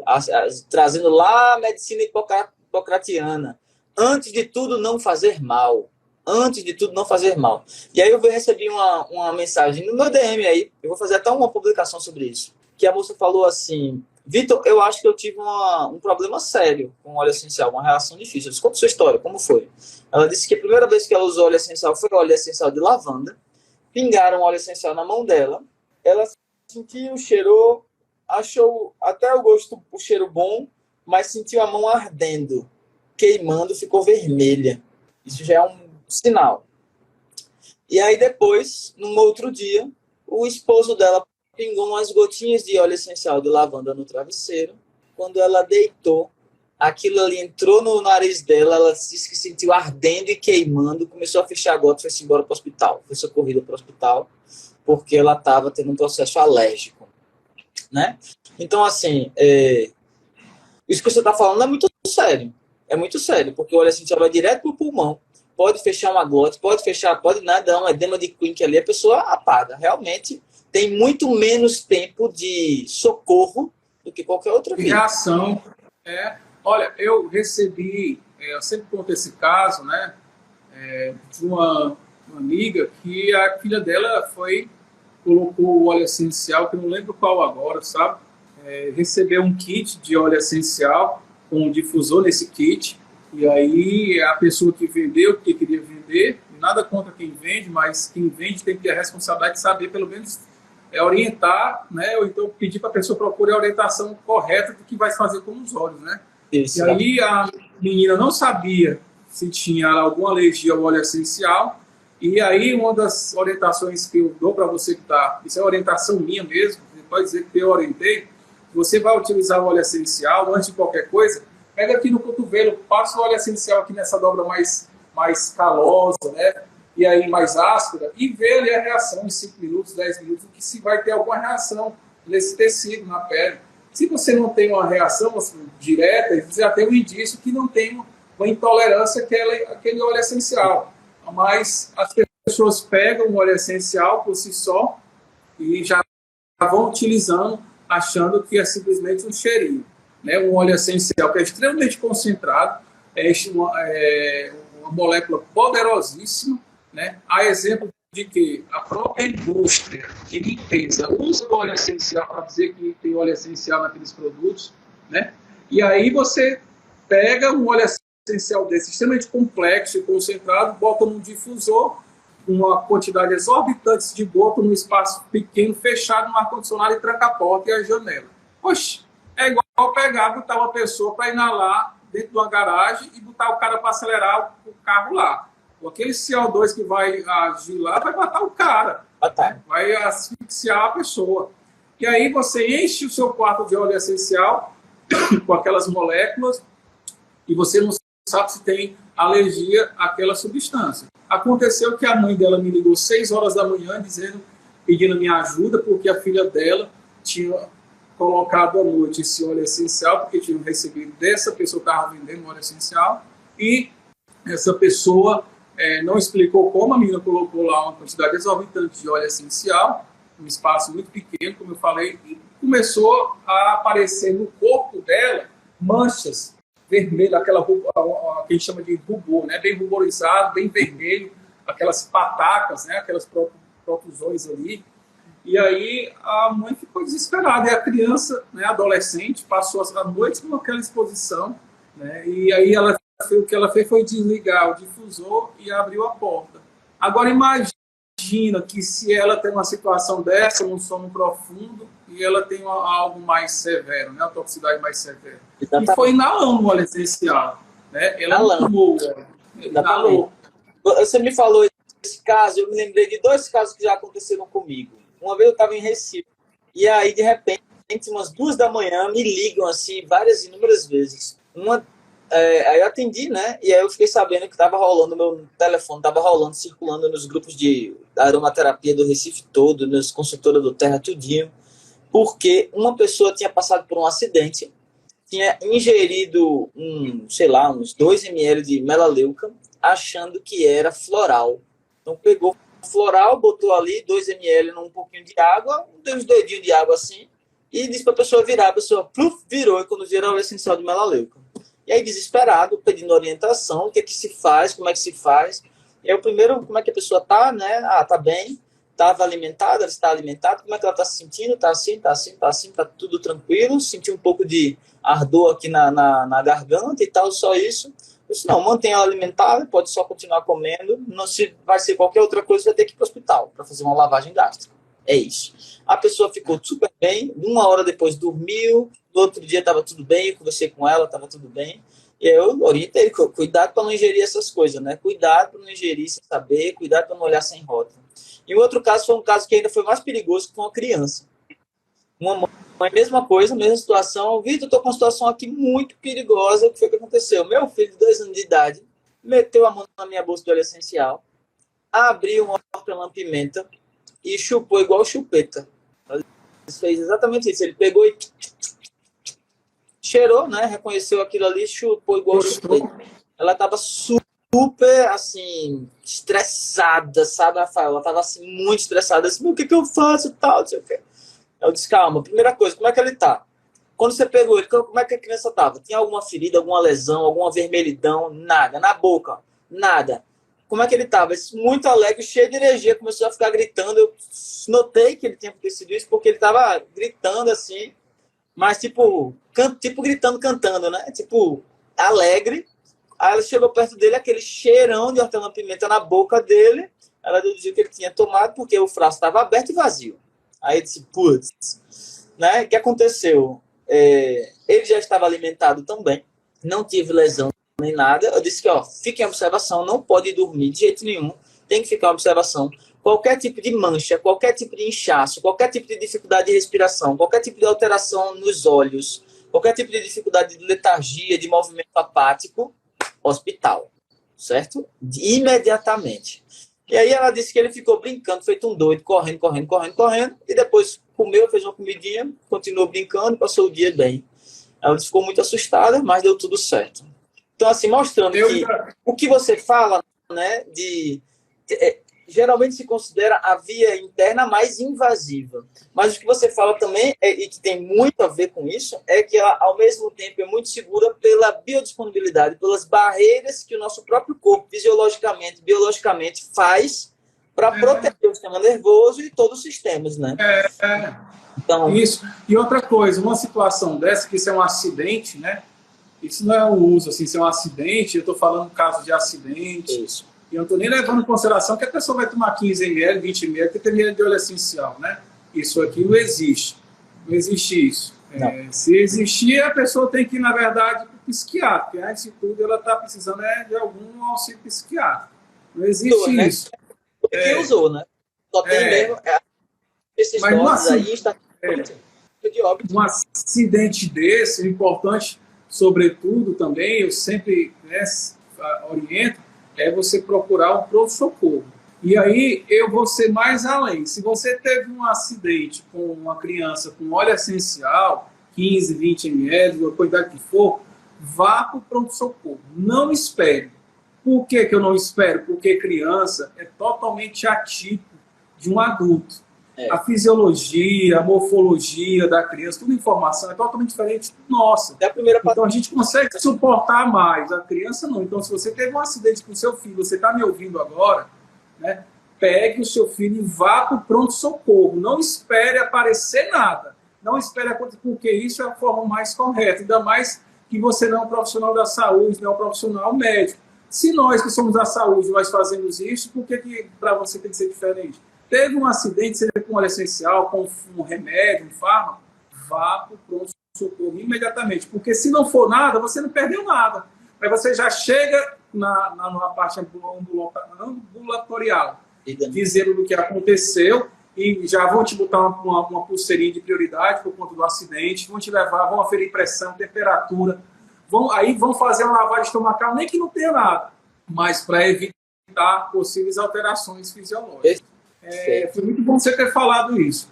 trazendo lá a medicina hipocratiana. Antes de tudo, não fazer mal. Antes de tudo, não fazer mal. E aí eu recebi uma mensagem no meu DM aí, eu vou fazer até uma publicação sobre isso, que a moça falou assim: Vitor, eu acho que eu tive um problema sério com óleo essencial, uma reação difícil. Conta sua história, como foi? Ela disse que a primeira vez que ela usou óleo essencial foi óleo essencial de lavanda, pingaram óleo essencial na mão dela, ela sentiu, cheirou, achou até o cheiro bom, mas sentiu a mão ardendo, queimando, ficou vermelha. Isso já é um sinal. E aí depois, num outro dia, O esposo dela pingou umas gotinhas de óleo essencial de lavanda no travesseiro. Quando ela deitou, aquilo ali entrou no nariz dela, ela disse que sentiu ardendo e queimando, começou a fechar a gota e foi embora para o hospital. Foi socorrida para o hospital porque ela estava tendo um processo alérgico, né? Então, assim, isso que você está falando é muito sério. É muito sério, porque o óleo essencial vai direto para o pulmão, pode fechar uma glote, pode dar um edema de Quincke ali, a pessoa apaga. Realmente, tem muito menos tempo de socorro do que qualquer outra De via. reação. Olha, eu recebi, eu sempre conto esse caso, né, de uma amiga que a filha dela colocou o óleo essencial, que eu não lembro qual agora, sabe? Recebeu um kit de óleo essencial com um difusor nesse kit, e aí a pessoa que vendeu, que queria vender, nada contra quem vende, mas quem vende tem que ter a responsabilidade de saber, pelo menos, orientar, né? Ou então pedir para a pessoa procurar a orientação correta do que vai fazer com os óleos, né? Isso. E aí a menina não sabia se tinha alguma alergia ao óleo essencial, e aí uma das orientações que eu dou para você que está, isso é orientação minha mesmo, você pode dizer que eu orientei, você vai utilizar o óleo essencial, antes de qualquer coisa, pega aqui no cotovelo, passa o óleo essencial aqui nessa dobra mais calosa, né? E aí mais áspera, e vê ali a reação em 5 minutos, 10 minutos, que se vai ter alguma reação nesse tecido, na pele. Se você não tem uma reação assim, direta, você já tem um indício que não tem uma intolerância àquele óleo essencial. Mas as pessoas pegam o óleo essencial por si só e já vão utilizando, achando que é simplesmente um cheirinho. Né? Um óleo essencial que é extremamente concentrado, é uma molécula poderosíssima, né? Há exemplo de que a própria indústria de limpeza usa o óleo essencial para dizer que tem óleo essencial naqueles produtos, né? E aí você pega um óleo essencial desse, extremamente complexo e concentrado, bota num difusor, uma quantidade exorbitante de gota num espaço pequeno, fechado, no ar-condicionado e tranca a porta e a janela. Poxa, é igual pegar, botar uma pessoa para inalar dentro de uma garagem e botar o cara para acelerar o carro lá. Aquele CO2 que vai agir lá vai matar o cara, vai asfixiar a pessoa. E aí você enche o seu quarto de óleo essencial com aquelas moléculas e você não sabe se tem alergia àquela substância. Aconteceu que a mãe dela me ligou 6 horas da manhã pedindo minha ajuda porque a filha dela tinha colocado à noite esse óleo essencial porque tinha recebido dessa pessoa que estava vendendo óleo essencial e essa pessoa não explicou como, a menina colocou lá uma quantidade exorbitante de óleo essencial, um espaço muito pequeno, como eu falei, e começou a aparecer no corpo dela manchas vermelhas, aquela que a gente chama de rubor, né? Bem ruborizado, bem vermelho, aquelas patacas, né? Aquelas protusões ali. E aí a mãe ficou desesperada, e a criança, né, adolescente, passou a noite com aquela exposição, né? E aí o que ela fez foi desligar o difusor e abriu a porta. Agora imagina que se ela tem uma situação dessa, um sono profundo, e ela tem algo mais severo, né? Uma toxicidade mais severa. E foi inalando o óleo essencial. Né? Ela não tomou o óleo. Inalou. Você me falou esse caso, eu me lembrei de 2 casos que já aconteceram comigo. Uma vez eu estava em Recife, e aí, de repente, umas 2 da manhã, me ligam assim, inúmeras vezes. Aí eu atendi, né? E aí eu fiquei sabendo que estava rolando, meu telefone estava rolando, circulando nos grupos da aromaterapia do Recife todo, nas consultoras do Terra tudinho, porque uma pessoa tinha passado por um acidente, tinha ingerido uns 2 ml de melaleuca, achando que era floral. Então pegou floral, botou ali 2 ml num pouquinho de água, deu uns dedinhos de água assim, e disse para a pessoa virar. A pessoa virou, e quando virou, o essencial de melaleuca. E aí, desesperado, pedindo orientação, o que é que se faz, como é que se faz. E aí, o primeiro, como é que a pessoa tá, né? Ah, tá bem, estava alimentada, ela está alimentada, como é que ela está se sentindo? Tá assim, tá tudo tranquilo, senti um pouco de ardor aqui na garganta e tal, só isso. Eu disse, não, mantenha ela alimentada, pode só continuar comendo, não se vai ser qualquer outra coisa, vai ter que ir para o hospital para fazer uma lavagem gástrica. É isso. A pessoa ficou super bem, 1 hora depois dormiu, no outro dia estava tudo bem, eu conversei com ela, estava tudo bem. E eu orientei ele, cuidado para não ingerir essas coisas, né? Cuidado para não ingerir sem saber, cuidado para não olhar sem rótulo. E o outro caso foi um caso que ainda foi mais perigoso, que foi uma criança. Uma mãe, mesma coisa, mesma situação. Vitor, estou com uma situação aqui muito perigosa. O que foi que aconteceu? Meu filho de 2 anos de idade meteu a mão na minha bolsa de óleo essencial, abriu uma hortelã-pimenta e chupou igual chupeta. Ele fez exatamente isso. Ele pegou e cheirou, né? Reconheceu aquilo ali, chupou igual chupeta. Ela estava super, assim, estressada, sabe, Rafael? Ela estava, assim, muito estressada. Assim, o que eu faço, tal, não sei o quê. Eu disse, calma, primeira coisa, como é que ele tá? Quando você pegou ele, como é que a criança tava? Tinha alguma ferida, alguma lesão, alguma vermelhidão? Nada. Na boca? Nada. Como é que ele tava? Muito alegre, cheio de energia, começou a ficar gritando. Eu notei que ele tinha acontecido isso porque ele tava gritando assim, mas tipo gritando, cantando, né? Tipo, alegre. Aí ela chegou perto dele, aquele cheirão de hortelã-pimenta na boca dele. Ela deduziu que ele tinha tomado porque o frasco estava aberto e vazio. Aí disse, putz, né? O que aconteceu? Ele já estava alimentado também, não tive lesão nem nada. Eu disse que, ó, fique em observação, não pode dormir de jeito nenhum, tem que ficar em observação. Qualquer tipo de mancha, qualquer tipo de inchaço, qualquer tipo de dificuldade de respiração, qualquer tipo de alteração nos olhos, qualquer tipo de dificuldade de letargia, de movimento apático, hospital, certo? Imediatamente. E aí ela disse que ele ficou brincando, feito um doido, correndo, e depois comeu, fez uma comidinha, continuou brincando, passou o dia bem. Ela ficou muito assustada, mas deu tudo certo. Então, assim, mostrando que o que você fala, né, geralmente se considera a via interna mais invasiva. Mas o que você fala também, e que tem muito a ver com isso, é que ela, ao mesmo tempo, é muito segura pela biodisponibilidade, pelas barreiras que o nosso próprio corpo, fisiologicamente, biologicamente, faz para proteger o sistema nervoso e todos os sistemas, né? Então, isso. E outra coisa, uma situação dessa, que isso é um acidente, né? Isso não é um uso, assim, isso é um acidente, eu estou falando caso de acidente. Isso. E eu não estou nem levando em consideração que a pessoa vai tomar 15 ml, 20 ml, que tem de óleo essencial, né? Isso aqui não existe. Não existe isso. Se existir, a pessoa tem que ir, na verdade, para o psiquiatra, porque antes de tudo ela está precisando de algum auxílio psiquiátrico. Não existe isso. Quem usou, né? Só tem mesmo esses doses aí, está de óbito. Um acidente desse, o importante, sobretudo, também, eu sempre oriento, é você procurar um pronto-socorro. E aí eu vou ser mais além. Se você teve um acidente com uma criança com óleo essencial, 15, 20 ml, a quantidade que for, vá para o pronto-socorro. Não espere. Por que eu não espero? Porque criança é totalmente atípico de um adulto. A fisiologia, a morfologia da criança, toda informação é totalmente diferente nossa. Então a gente consegue suportar mais, a criança não. Então se você teve um acidente com o seu filho, você está me ouvindo agora, né, pegue o seu filho e vá para o pronto-socorro. Não espere aparecer nada. Não espere acontecer, porque isso é a forma mais correta. Ainda mais que você não é um profissional da saúde, não é um profissional médico. Se nós que somos da saúde, nós fazemos isso, por que para você tem que ser diferente? Teve um acidente, seja com óleo essencial, com um remédio, um fármaco, vá para o pronto-socorro imediatamente. Porque se não for nada, você não perdeu nada. Aí você já chega na parte ambulatorial, dizendo do que aconteceu, e já vão te botar uma pulseirinha de prioridade por conta do acidente, vão te levar, vão aferir pressão, temperatura, aí vão fazer uma lavagem estomacal, nem que não tenha nada, mas para evitar possíveis alterações fisiológicas. Foi muito bom você ter falado isso.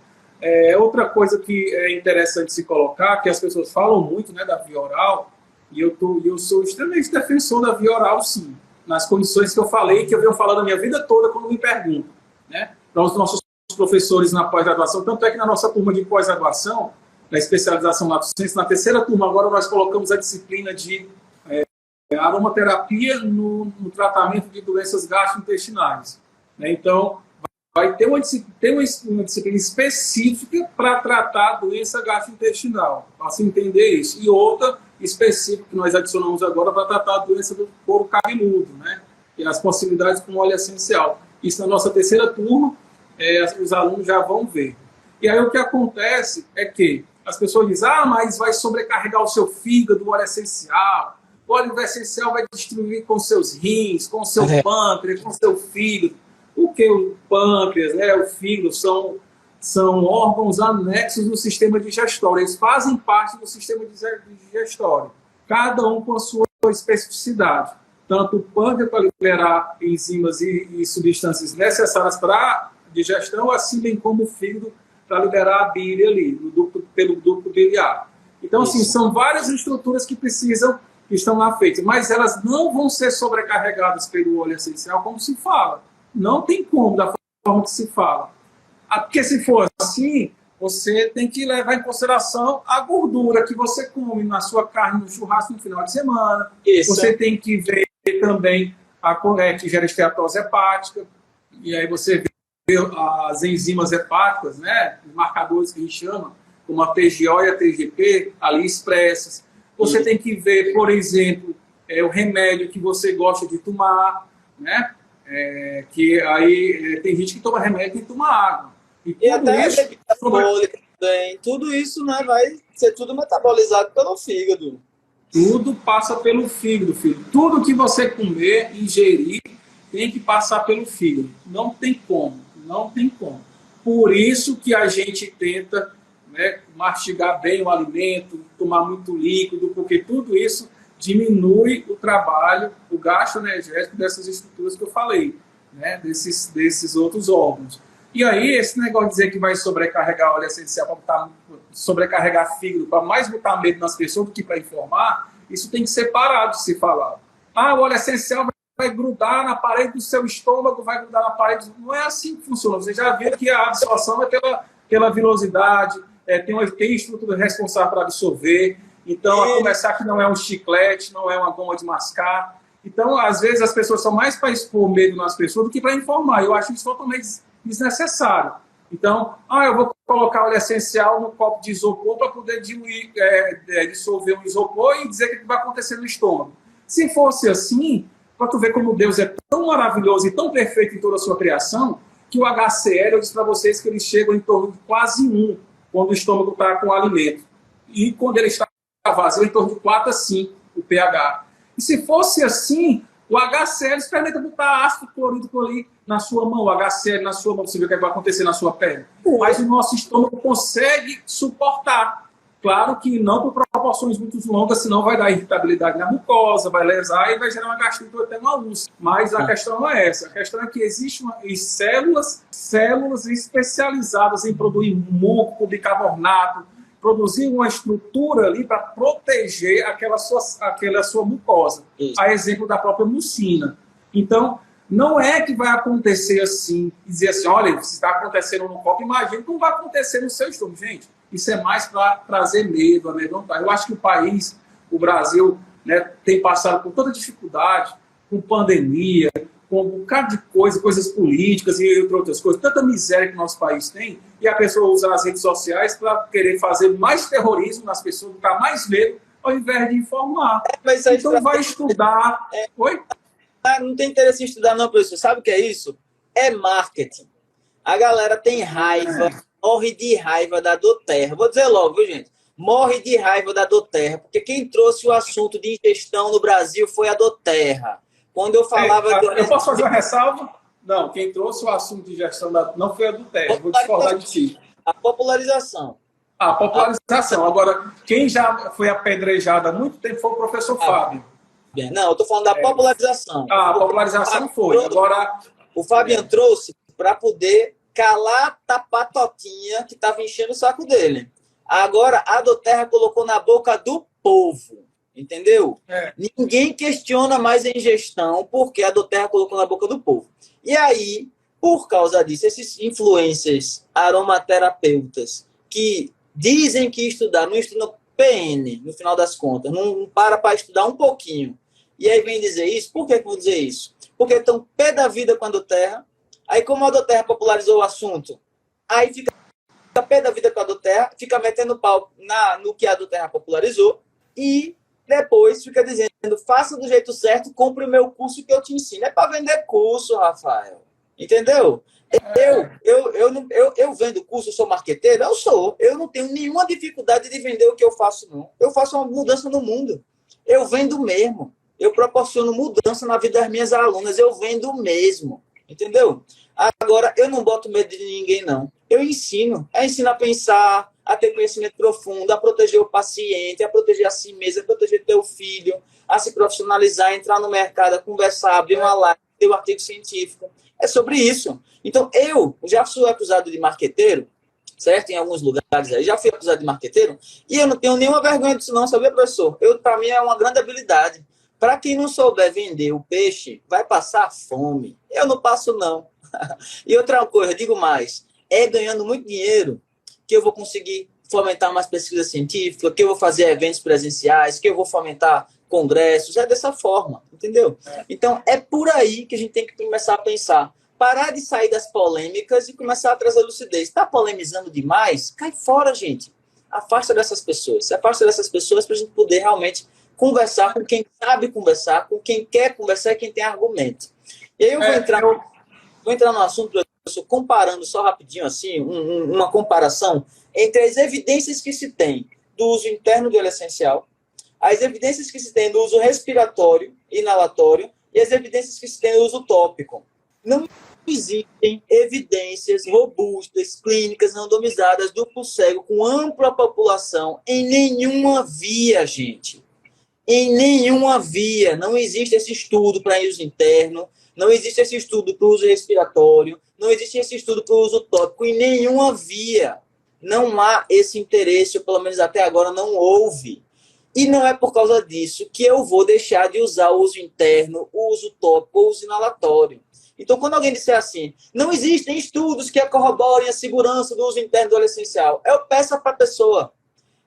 Outra coisa que é interessante se colocar, que as pessoas falam muito, né, da via oral, e eu sou extremamente defensor da via oral, sim, nas condições que eu falei, que eu venho falando a minha vida toda quando me perguntam, né, para os nossos professores na pós-graduação. Tanto é que na nossa turma de pós-graduação, na especialização na docência, na terceira turma agora nós colocamos a disciplina de aromaterapia no tratamento de doenças gastrointestinais, né? Então vai ter uma disciplina específica para tratar a doença gastrointestinal, para se entender isso. E outra específica que nós adicionamos agora para tratar a doença do couro cabeludo, né? E as possibilidades com óleo essencial. Isso na nossa terceira turma, os alunos já vão ver. E aí o que acontece é que as pessoas dizem, mas vai sobrecarregar o seu fígado, o óleo essencial, o óleo essencial vai destruir com seus rins, com seu pâncreas, com seu fígado. O que o pâncreas, né, o fígado são órgãos anexos do sistema digestório. Eles fazem parte do sistema digestório, cada um com a sua especificidade. Tanto o pâncreas para liberar enzimas e substâncias necessárias para a digestão, assim bem como o fígado para liberar a bile ali, pelo ducto biliar. Então, assim, são várias estruturas que estão lá feitas, mas elas não vão ser sobrecarregadas pelo óleo essencial como se fala. Não tem como, da forma que se fala. Porque se for assim, você tem que levar em consideração a gordura que você come na sua carne, no churrasco no final de semana. Você tem que ver também que gera esteatose hepática, e aí você vê as enzimas hepáticas, né, os marcadores que a gente chama, como a TGO e a TGP, ali expressas. Você tem que ver, por exemplo, o remédio que você gosta de tomar, né? Que aí tem gente que toma remédio e toma água. E até isso, tudo isso, né, vai ser tudo metabolizado pelo fígado. Tudo passa pelo fígado, filho. Tudo que você comer, ingerir, tem que passar pelo fígado. Não tem como, não tem como. Por isso que a gente tenta, né, mastigar bem o alimento, tomar muito líquido, porque tudo isso diminui o trabalho, o gasto energético dessas estruturas que eu falei, né, desses outros órgãos. E aí, esse negócio de dizer que vai sobrecarregar óleo essencial, sobrecarregar fígado, para mais botar medo nas pessoas do que para informar, isso tem que ser parado de se falar. O óleo essencial vai grudar na parede do seu estômago, vai grudar na parede... Não é assim que funciona. Você já viu que a absorção é pela vilosidade, tem estrutura responsável para absorver. Então, a começar que não é um chiclete, não é uma goma de mascar. Então, às vezes, as pessoas são mais para expor medo nas pessoas do que para informar. Eu acho isso totalmente desnecessário. Então, eu vou colocar óleo essencial no copo de isopor para poder dissolver um isopor e dizer o que vai acontecer no estômago. Se fosse assim, para tu ver como Deus é tão maravilhoso e tão perfeito em toda a sua criação, que o HCl, eu disse para vocês que eles chegam em torno de quase 1, quando o estômago está com o alimento. E quando ele está vazio, em torno de 4 a 5, o pH. E se fosse assim, o HCl experimenta botar ácido clorídrico ali na sua mão, o HCl na sua mão, você vê o que vai acontecer na sua pele. Mas o nosso estômago consegue suportar. Claro que não por proporções muito longas, senão vai dar irritabilidade na mucosa, vai lesar e vai gerar uma gastrite ou até uma úlcera. Mas a questão não é essa. A questão é que existem células especializadas em produzir muco, bicarbonato, produzir uma estrutura ali para proteger aquela sua mucosa. Isso. A exemplo da própria mucina. Então, não é que vai acontecer assim, dizer assim, olha, se está acontecendo no copo, imagina que não vai acontecer no seu estômago. Gente, isso é mais para trazer medo, amedrontar. Eu acho que o país, o Brasil, né, tem passado por toda dificuldade, com pandemia, com um bocado de coisas políticas e entre outras coisas, tanta miséria que o nosso país tem, e a pessoa usar as redes sociais para querer fazer mais terrorismo nas pessoas, botar mais medo, ao invés de informar. Então vai estudar. Oi? Não tem interesse em estudar não, professor. Sabe o que é isso? É marketing. A galera tem raiva, morre de raiva da Doterra. Vou dizer logo, viu, gente? Morre de raiva da Doterra, porque quem trouxe o assunto de ingestão no Brasil foi a Doterra. Quando eu falava... Eu posso fazer uma ressalva? Não, quem trouxe o assunto de ingestão não foi a Doterra. Vou discordar de ti. A popularização. A popularização. Agora, quem já foi apedrejado há muito tempo foi o professor Fábio. Não, eu estou falando da popularização. A popularização foi. Agora, o Fabian trouxe para poder calar a patotinha que estava enchendo o saco dele. Agora, a Doterra colocou na boca do povo. Entendeu? Ninguém questiona mais a ingestão porque a Doterra colocou na boca do povo. E aí, por causa disso, esses influencers aromaterapeutas que dizem que estudar, não estudam PN, no final das contas, não para estudar um pouquinho. E aí vem dizer isso. Por que vou dizer isso? Porque estão pé da vida com a Doterra. Aí, como a Doterra popularizou o assunto, aí fica pé da vida com a Doterra, fica metendo pau no que a Doterra popularizou e depois fica dizendo, faça do jeito certo, compre o meu curso que eu te ensino. É para vender curso, Rafael. Entendeu? Eu vendo curso, eu sou marqueteiro? Eu sou. Eu não tenho nenhuma dificuldade de vender o que eu faço, não. Eu faço uma mudança no mundo. Eu vendo mesmo. Eu proporciono mudança na vida das minhas alunas. Eu vendo mesmo. Entendeu? Agora, eu não boto medo de ninguém, não. Eu ensino. Eu ensino a pensar, a ter conhecimento profundo, a proteger o paciente, a proteger a si mesmo, a proteger teu filho, a se profissionalizar, entrar no mercado, a conversar, abrir uma live, ter um artigo científico. É sobre isso. Então, eu já fui acusado de marqueteiro, certo? Em alguns lugares aí, já fui acusado de marqueteiro, e eu não tenho nenhuma vergonha disso não, sabia, professor? Para mim é uma grande habilidade. Para quem não souber vender o peixe, vai passar fome. Eu não passo, não. E outra coisa, digo mais, é ganhando muito dinheiro que eu vou conseguir fomentar mais pesquisa científica, que eu vou fazer eventos presenciais, que eu vou fomentar congressos, é dessa forma, entendeu? Então, é por aí que a gente tem que começar a pensar. Parar de sair das polêmicas e começar a trazer lucidez. Está polemizando demais? Cai fora, gente. Afasta dessas pessoas. Se afasta dessas pessoas para a gente poder realmente conversar com quem sabe conversar, com quem quer conversar e quem tem argumento. E aí eu vou entrar no assunto, professor, comparando só rapidinho assim, uma comparação entre as evidências que se tem do uso interno do óleo essencial, as evidências que se tem do uso respiratório, inalatório, e as evidências que se tem do uso tópico. Não existem evidências robustas, clínicas, randomizadas, duplo cego, com ampla população, em nenhuma via, gente. Em nenhuma via. Não existe esse estudo para uso interno, não existe esse estudo para uso respiratório, não existe esse estudo para uso tópico, em nenhuma via. Não há esse interesse, ou pelo menos até agora não houve. E não é por causa disso que eu vou deixar de usar o uso interno, o uso tópico ou o uso inalatório. Então, quando alguém disser assim, não existem estudos que corroborem a segurança do uso interno do óleo essencial, eu peço para a pessoa,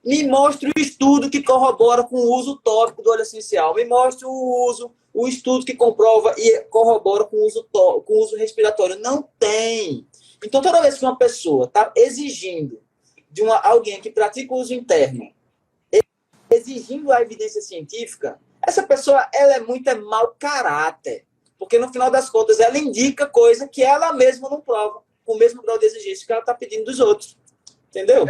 me mostre o estudo que corrobora com o uso tópico do óleo essencial, me mostre o estudo que comprova e corrobora com o uso respiratório. Não tem. Então, toda vez que uma pessoa está exigindo de alguém que pratica o uso interno, exigindo a evidência científica, essa pessoa ela é muito mau caráter. Porque, no final das contas, ela indica coisa que ela mesma não prova, com o mesmo grau de exigência que ela está pedindo dos outros. Entendeu?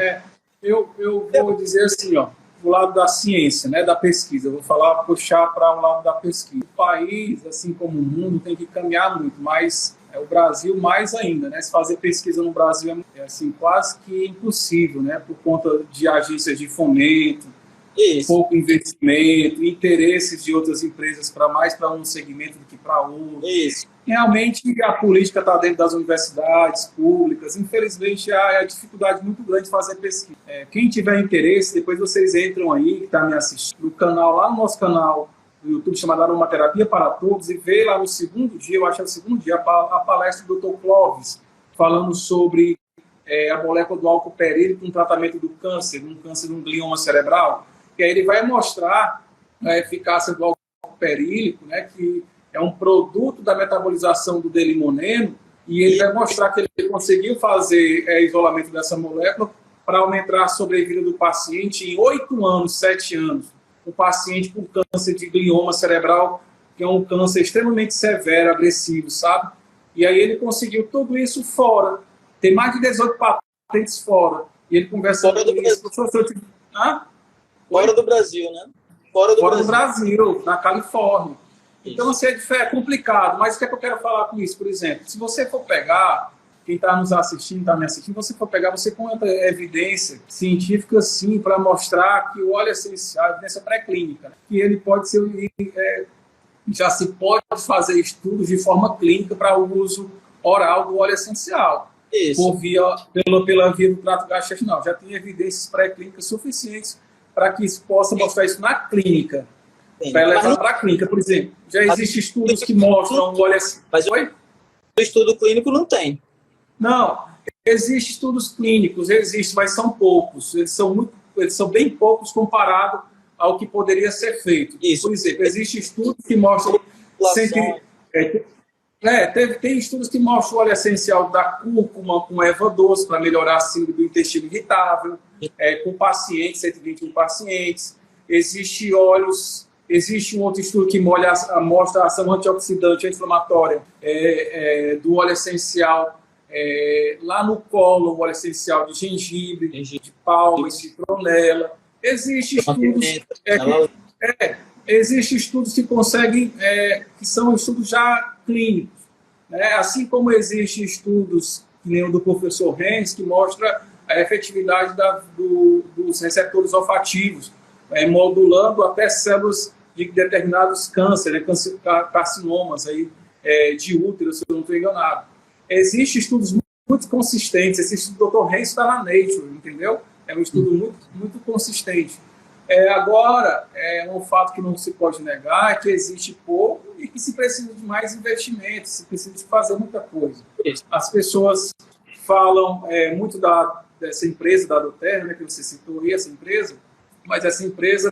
Eu vou dizer assim, ó, do lado da ciência, né, da pesquisa. Eu vou puxar para o lado da pesquisa. O país, assim como o mundo, tem que caminhar muito, mas o Brasil mais ainda, né? Se fazer pesquisa no Brasil é assim, quase que impossível, né? Por conta de agências de fomento, pouco investimento, interesses de outras empresas mais para um segmento do que para outro. Isso. Realmente a política está dentro das universidades públicas. Infelizmente há dificuldade muito grande de fazer pesquisa. Quem tiver interesse, depois vocês entram aí, que está me assistindo, no canal, lá no nosso canal do YouTube, chamado Aromaterapia para Todos, e vê lá no segundo dia, eu acho que é o segundo dia, a palestra do Dr. Clóvis, falando sobre a molécula do álcool perílico no tratamento do câncer, um câncer de um glioma cerebral. Que aí ele vai mostrar a eficácia do álcool perílico, né, que é um produto da metabolização do D-limoneno, e ele vai mostrar que ele conseguiu fazer isolamento dessa molécula para aumentar a sobrevida do paciente em 8 anos, 7 anos. O paciente com câncer de glioma cerebral, que é um câncer extremamente severo, agressivo, sabe? E aí ele conseguiu tudo isso fora. Tem mais de 18 patentes fora. E ele conversa com isso. Fora do Brasil, né? Fora do Brasil, na Califórnia. Isso. Então, assim, é complicado. Mas o que é que eu quero falar com isso? Por exemplo, se você for pegar, quem está nos assistindo, está me assistindo, você for pegar, você conta evidência científica, sim, para mostrar que o óleo essencial, evidência pré-clínica, né? Que ele pode ser, já se pode fazer estudos de forma clínica para o uso oral do óleo essencial. Isso. Pela via do trato gastrointestinal. Já tem evidências pré-clínicas suficientes para que isso possa mostrar isso na clínica, para levar para a clínica. Por exemplo, já existem estudos que mostram o óleo... Mas o estudo clínico não tem. Não, existem estudos clínicos, mas são poucos. Eles são bem poucos comparado ao que poderia ser feito. Isso. Por exemplo, existem estudos que mostram... Tem estudos que mostram o óleo essencial da cúrcuma com erva doce para melhorar a síndrome do intestino irritável, com pacientes, 121 pacientes. Existe um outro estudo que mostra a ação antioxidante, anti-inflamatória do óleo essencial lá no colo, o óleo essencial de gengibre, de palma, de citronela. Existem estudos Existem estudos que conseguem, que são estudos já clínicos, né? Assim como existem estudos, que nem o do professor Renz, que mostra a efetividade dos receptores olfativos, modulando até células de determinados cânceres, carcinomas aí, de útero, se eu não estou enganado. Existem estudos muito consistentes. Esse estudo do Dr. Renz está na Nature, entendeu? É um estudo muito consistente. Agora, um fato que não se pode negar é que existe pouco e que se precisa de mais investimentos, se precisa de fazer muita coisa. As pessoas falam muito dessa empresa, da Doterra, né, que você citou aí, essa empresa, mas essa empresa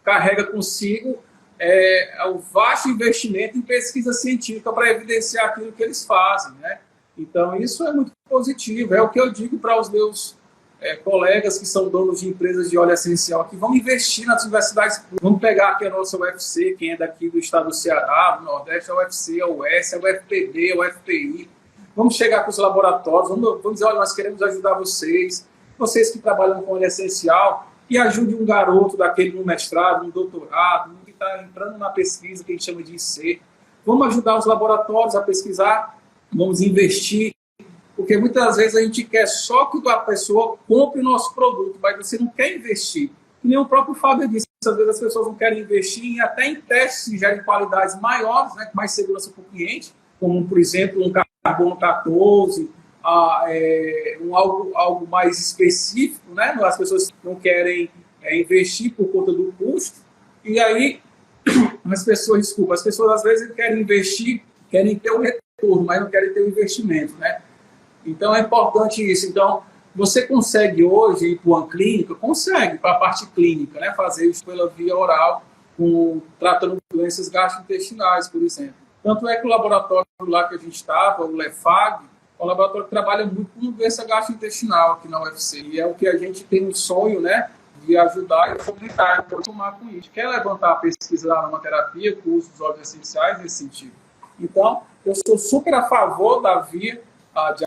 carrega consigo o vasto investimento em pesquisa científica para evidenciar aquilo que eles fazem, né? Então, isso é muito positivo. É o que eu digo para os meus colegas que são donos de empresas de óleo essencial, que vão investir nas universidades. Vamos pegar aqui a nossa UFC, quem é daqui do estado do Ceará, do Nordeste, a UFC, a UES, a UFPB, a UFPI. Vamos chegar com os laboratórios, vamos dizer, olha, nós queremos ajudar vocês que trabalham com óleo essencial, e ajude um garoto daquele no mestrado, no doutorado, que está entrando na pesquisa, que a gente chama de IC. Vamos ajudar os laboratórios a pesquisar, vamos investir, porque muitas vezes a gente quer só que a pessoa compre o nosso produto, mas você não quer investir. E nem o próprio Fábio disse, às vezes as pessoas não querem investir até em testes que gerem qualidades maiores, né, com mais segurança para o cliente, como, por exemplo, um carbono 14, algo mais específico, né? As pessoas não querem investir por conta do custo, e aí as pessoas às vezes querem investir, querem ter o retorno, mas não querem ter o investimento, né? Então é importante isso. Então, você consegue hoje ir para uma clínica, consegue, para a parte clínica, né? Fazer isso pela via oral, tratando doenças gastrointestinais, por exemplo. Tanto é que o laboratório lá que a gente estava, o Lefag, é um laboratório que trabalha muito com doença gastrointestinal aqui na UFC. E é o que a gente tem um sonho, né, de ajudar e fomentar, tomar com isso. Quer levantar a pesquisa na aromaterapia, com o uso dos óleos essenciais nesse sentido. Então, eu sou super a favor da via de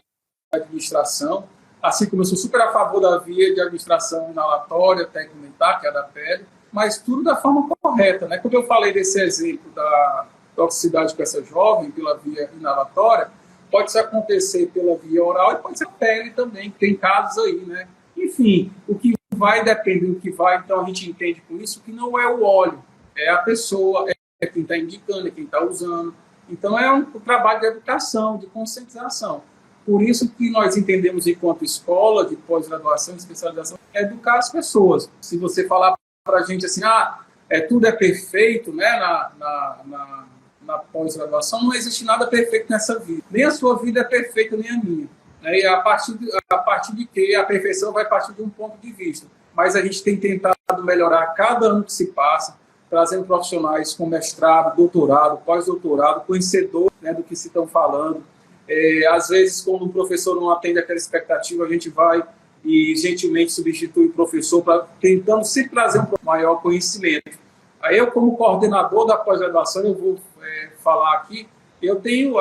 administração, assim como eu sou super a favor da via de administração inalatória, tecnimentar, que é a da pele, mas tudo da forma correta, né? Como eu falei desse exemplo da toxicidade com essa jovem pela via inalatória, pode acontecer pela via oral e pode ser pele também, que tem casos aí, né? Enfim, o que vai depender do que vai, então a gente entende com isso que não é o óleo, é a pessoa, é quem está indicando, é quem está usando. Então é um trabalho de educação, de conscientização. Por isso que nós entendemos enquanto escola de pós-graduação, de especialização, é educar as pessoas. Se você falar para a gente assim, tudo é perfeito, né, na pós-graduação, não existe nada perfeito nessa vida. Nem a sua vida é perfeita, nem a minha. Né? E a partir de que a perfeição vai partir de um ponto de vista. Mas a gente tem tentado melhorar cada ano que se passa, trazendo profissionais com mestrado, doutorado, pós-doutorado, conhecedor, né, do que se estão falando. Às vezes, quando um professor não atende aquela expectativa, a gente vai e gentilmente substitui o professor, tentando sempre trazer um maior conhecimento. Aí eu, como coordenador da pós-graduação, eu vou falar aqui,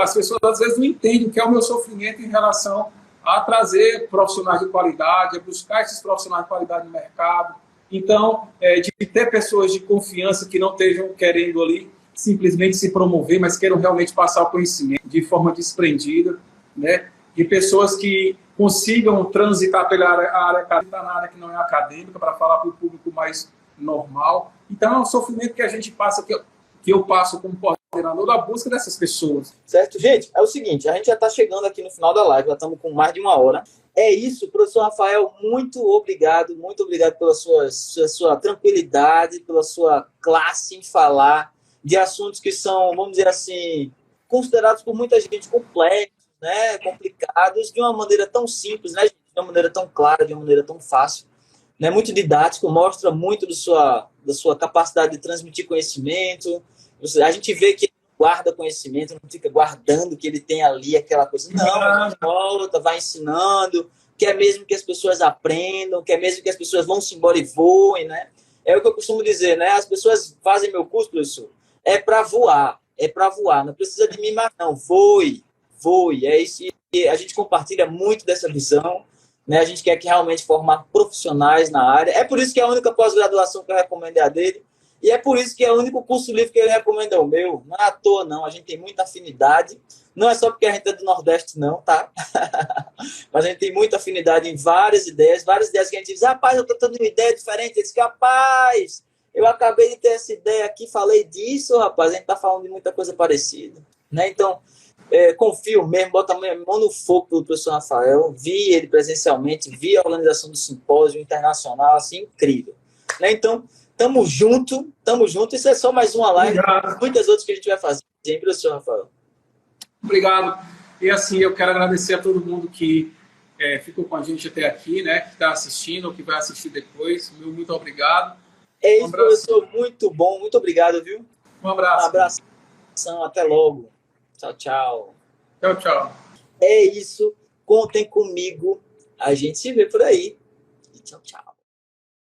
as pessoas às vezes não entendem o que é o meu sofrimento em relação a trazer profissionais de qualidade, a buscar esses profissionais de qualidade no mercado. Então, de ter pessoas de confiança que não estejam querendo ali simplesmente se promover, mas queiram realmente passar o conhecimento de forma desprendida, né? De pessoas que consigam transitar pela área acadêmica, na área que não é acadêmica, para falar para o público mais normal. Então, é um sofrimento que a gente passa, que eu passo como coordenador da busca dessas pessoas. Certo, gente? É o seguinte, a gente já está chegando aqui no final da live, já estamos com mais de 1 hora. É isso, professor Rafael, muito obrigado pela sua tranquilidade, pela sua classe em falar de assuntos que são, vamos dizer assim, considerados por muita gente complexos, né, complicados, de uma maneira tão simples, né, de uma maneira tão clara, de uma maneira tão fácil, né, muito didático, mostra muito da sua capacidade de transmitir conhecimento. A gente vê que ele guarda conhecimento, não fica guardando que ele tem ali aquela coisa. Não, volta, vai ensinando, quer mesmo que as pessoas aprendam, quer mesmo que as pessoas vão-se embora e voem, né? É o que eu costumo dizer, né? As pessoas fazem meu curso, professor, para voar, não precisa de mimar, não, voe, é isso, e a gente compartilha muito dessa visão, né? A gente quer que realmente formar profissionais na área, é por isso que a única pós-graduação que eu recomendo é a dele, E é por isso que é o único curso livre que ele recomenda o meu. Não é à toa, não. A gente tem muita afinidade. Não é só porque a gente é do Nordeste, não, tá? Mas a gente tem muita afinidade em várias ideias que a gente diz, rapaz, eu tô tendo uma ideia diferente. Ele diz, rapaz, eu acabei de ter essa ideia aqui, falei disso, rapaz. A gente tá falando de muita coisa parecida, né? Então, confio mesmo, bota a mão no fogo pelo professor Rafael. Vi ele presencialmente, vi a organização do simpósio internacional, assim, incrível. Né? Então, tamo junto. Isso é só mais uma live. Obrigado. Muitas outras que a gente vai fazer, hein, professor Rafael? Obrigado. E assim, eu quero agradecer a todo mundo que ficou com a gente até aqui, né? Que está assistindo ou que vai assistir depois. Meu muito obrigado. É isso, professor. Muito bom. Muito obrigado, viu? Um abraço. Um abração. Até logo. Tchau, tchau. Tchau, tchau. É isso. Contem comigo. A gente se vê por aí. E tchau, tchau.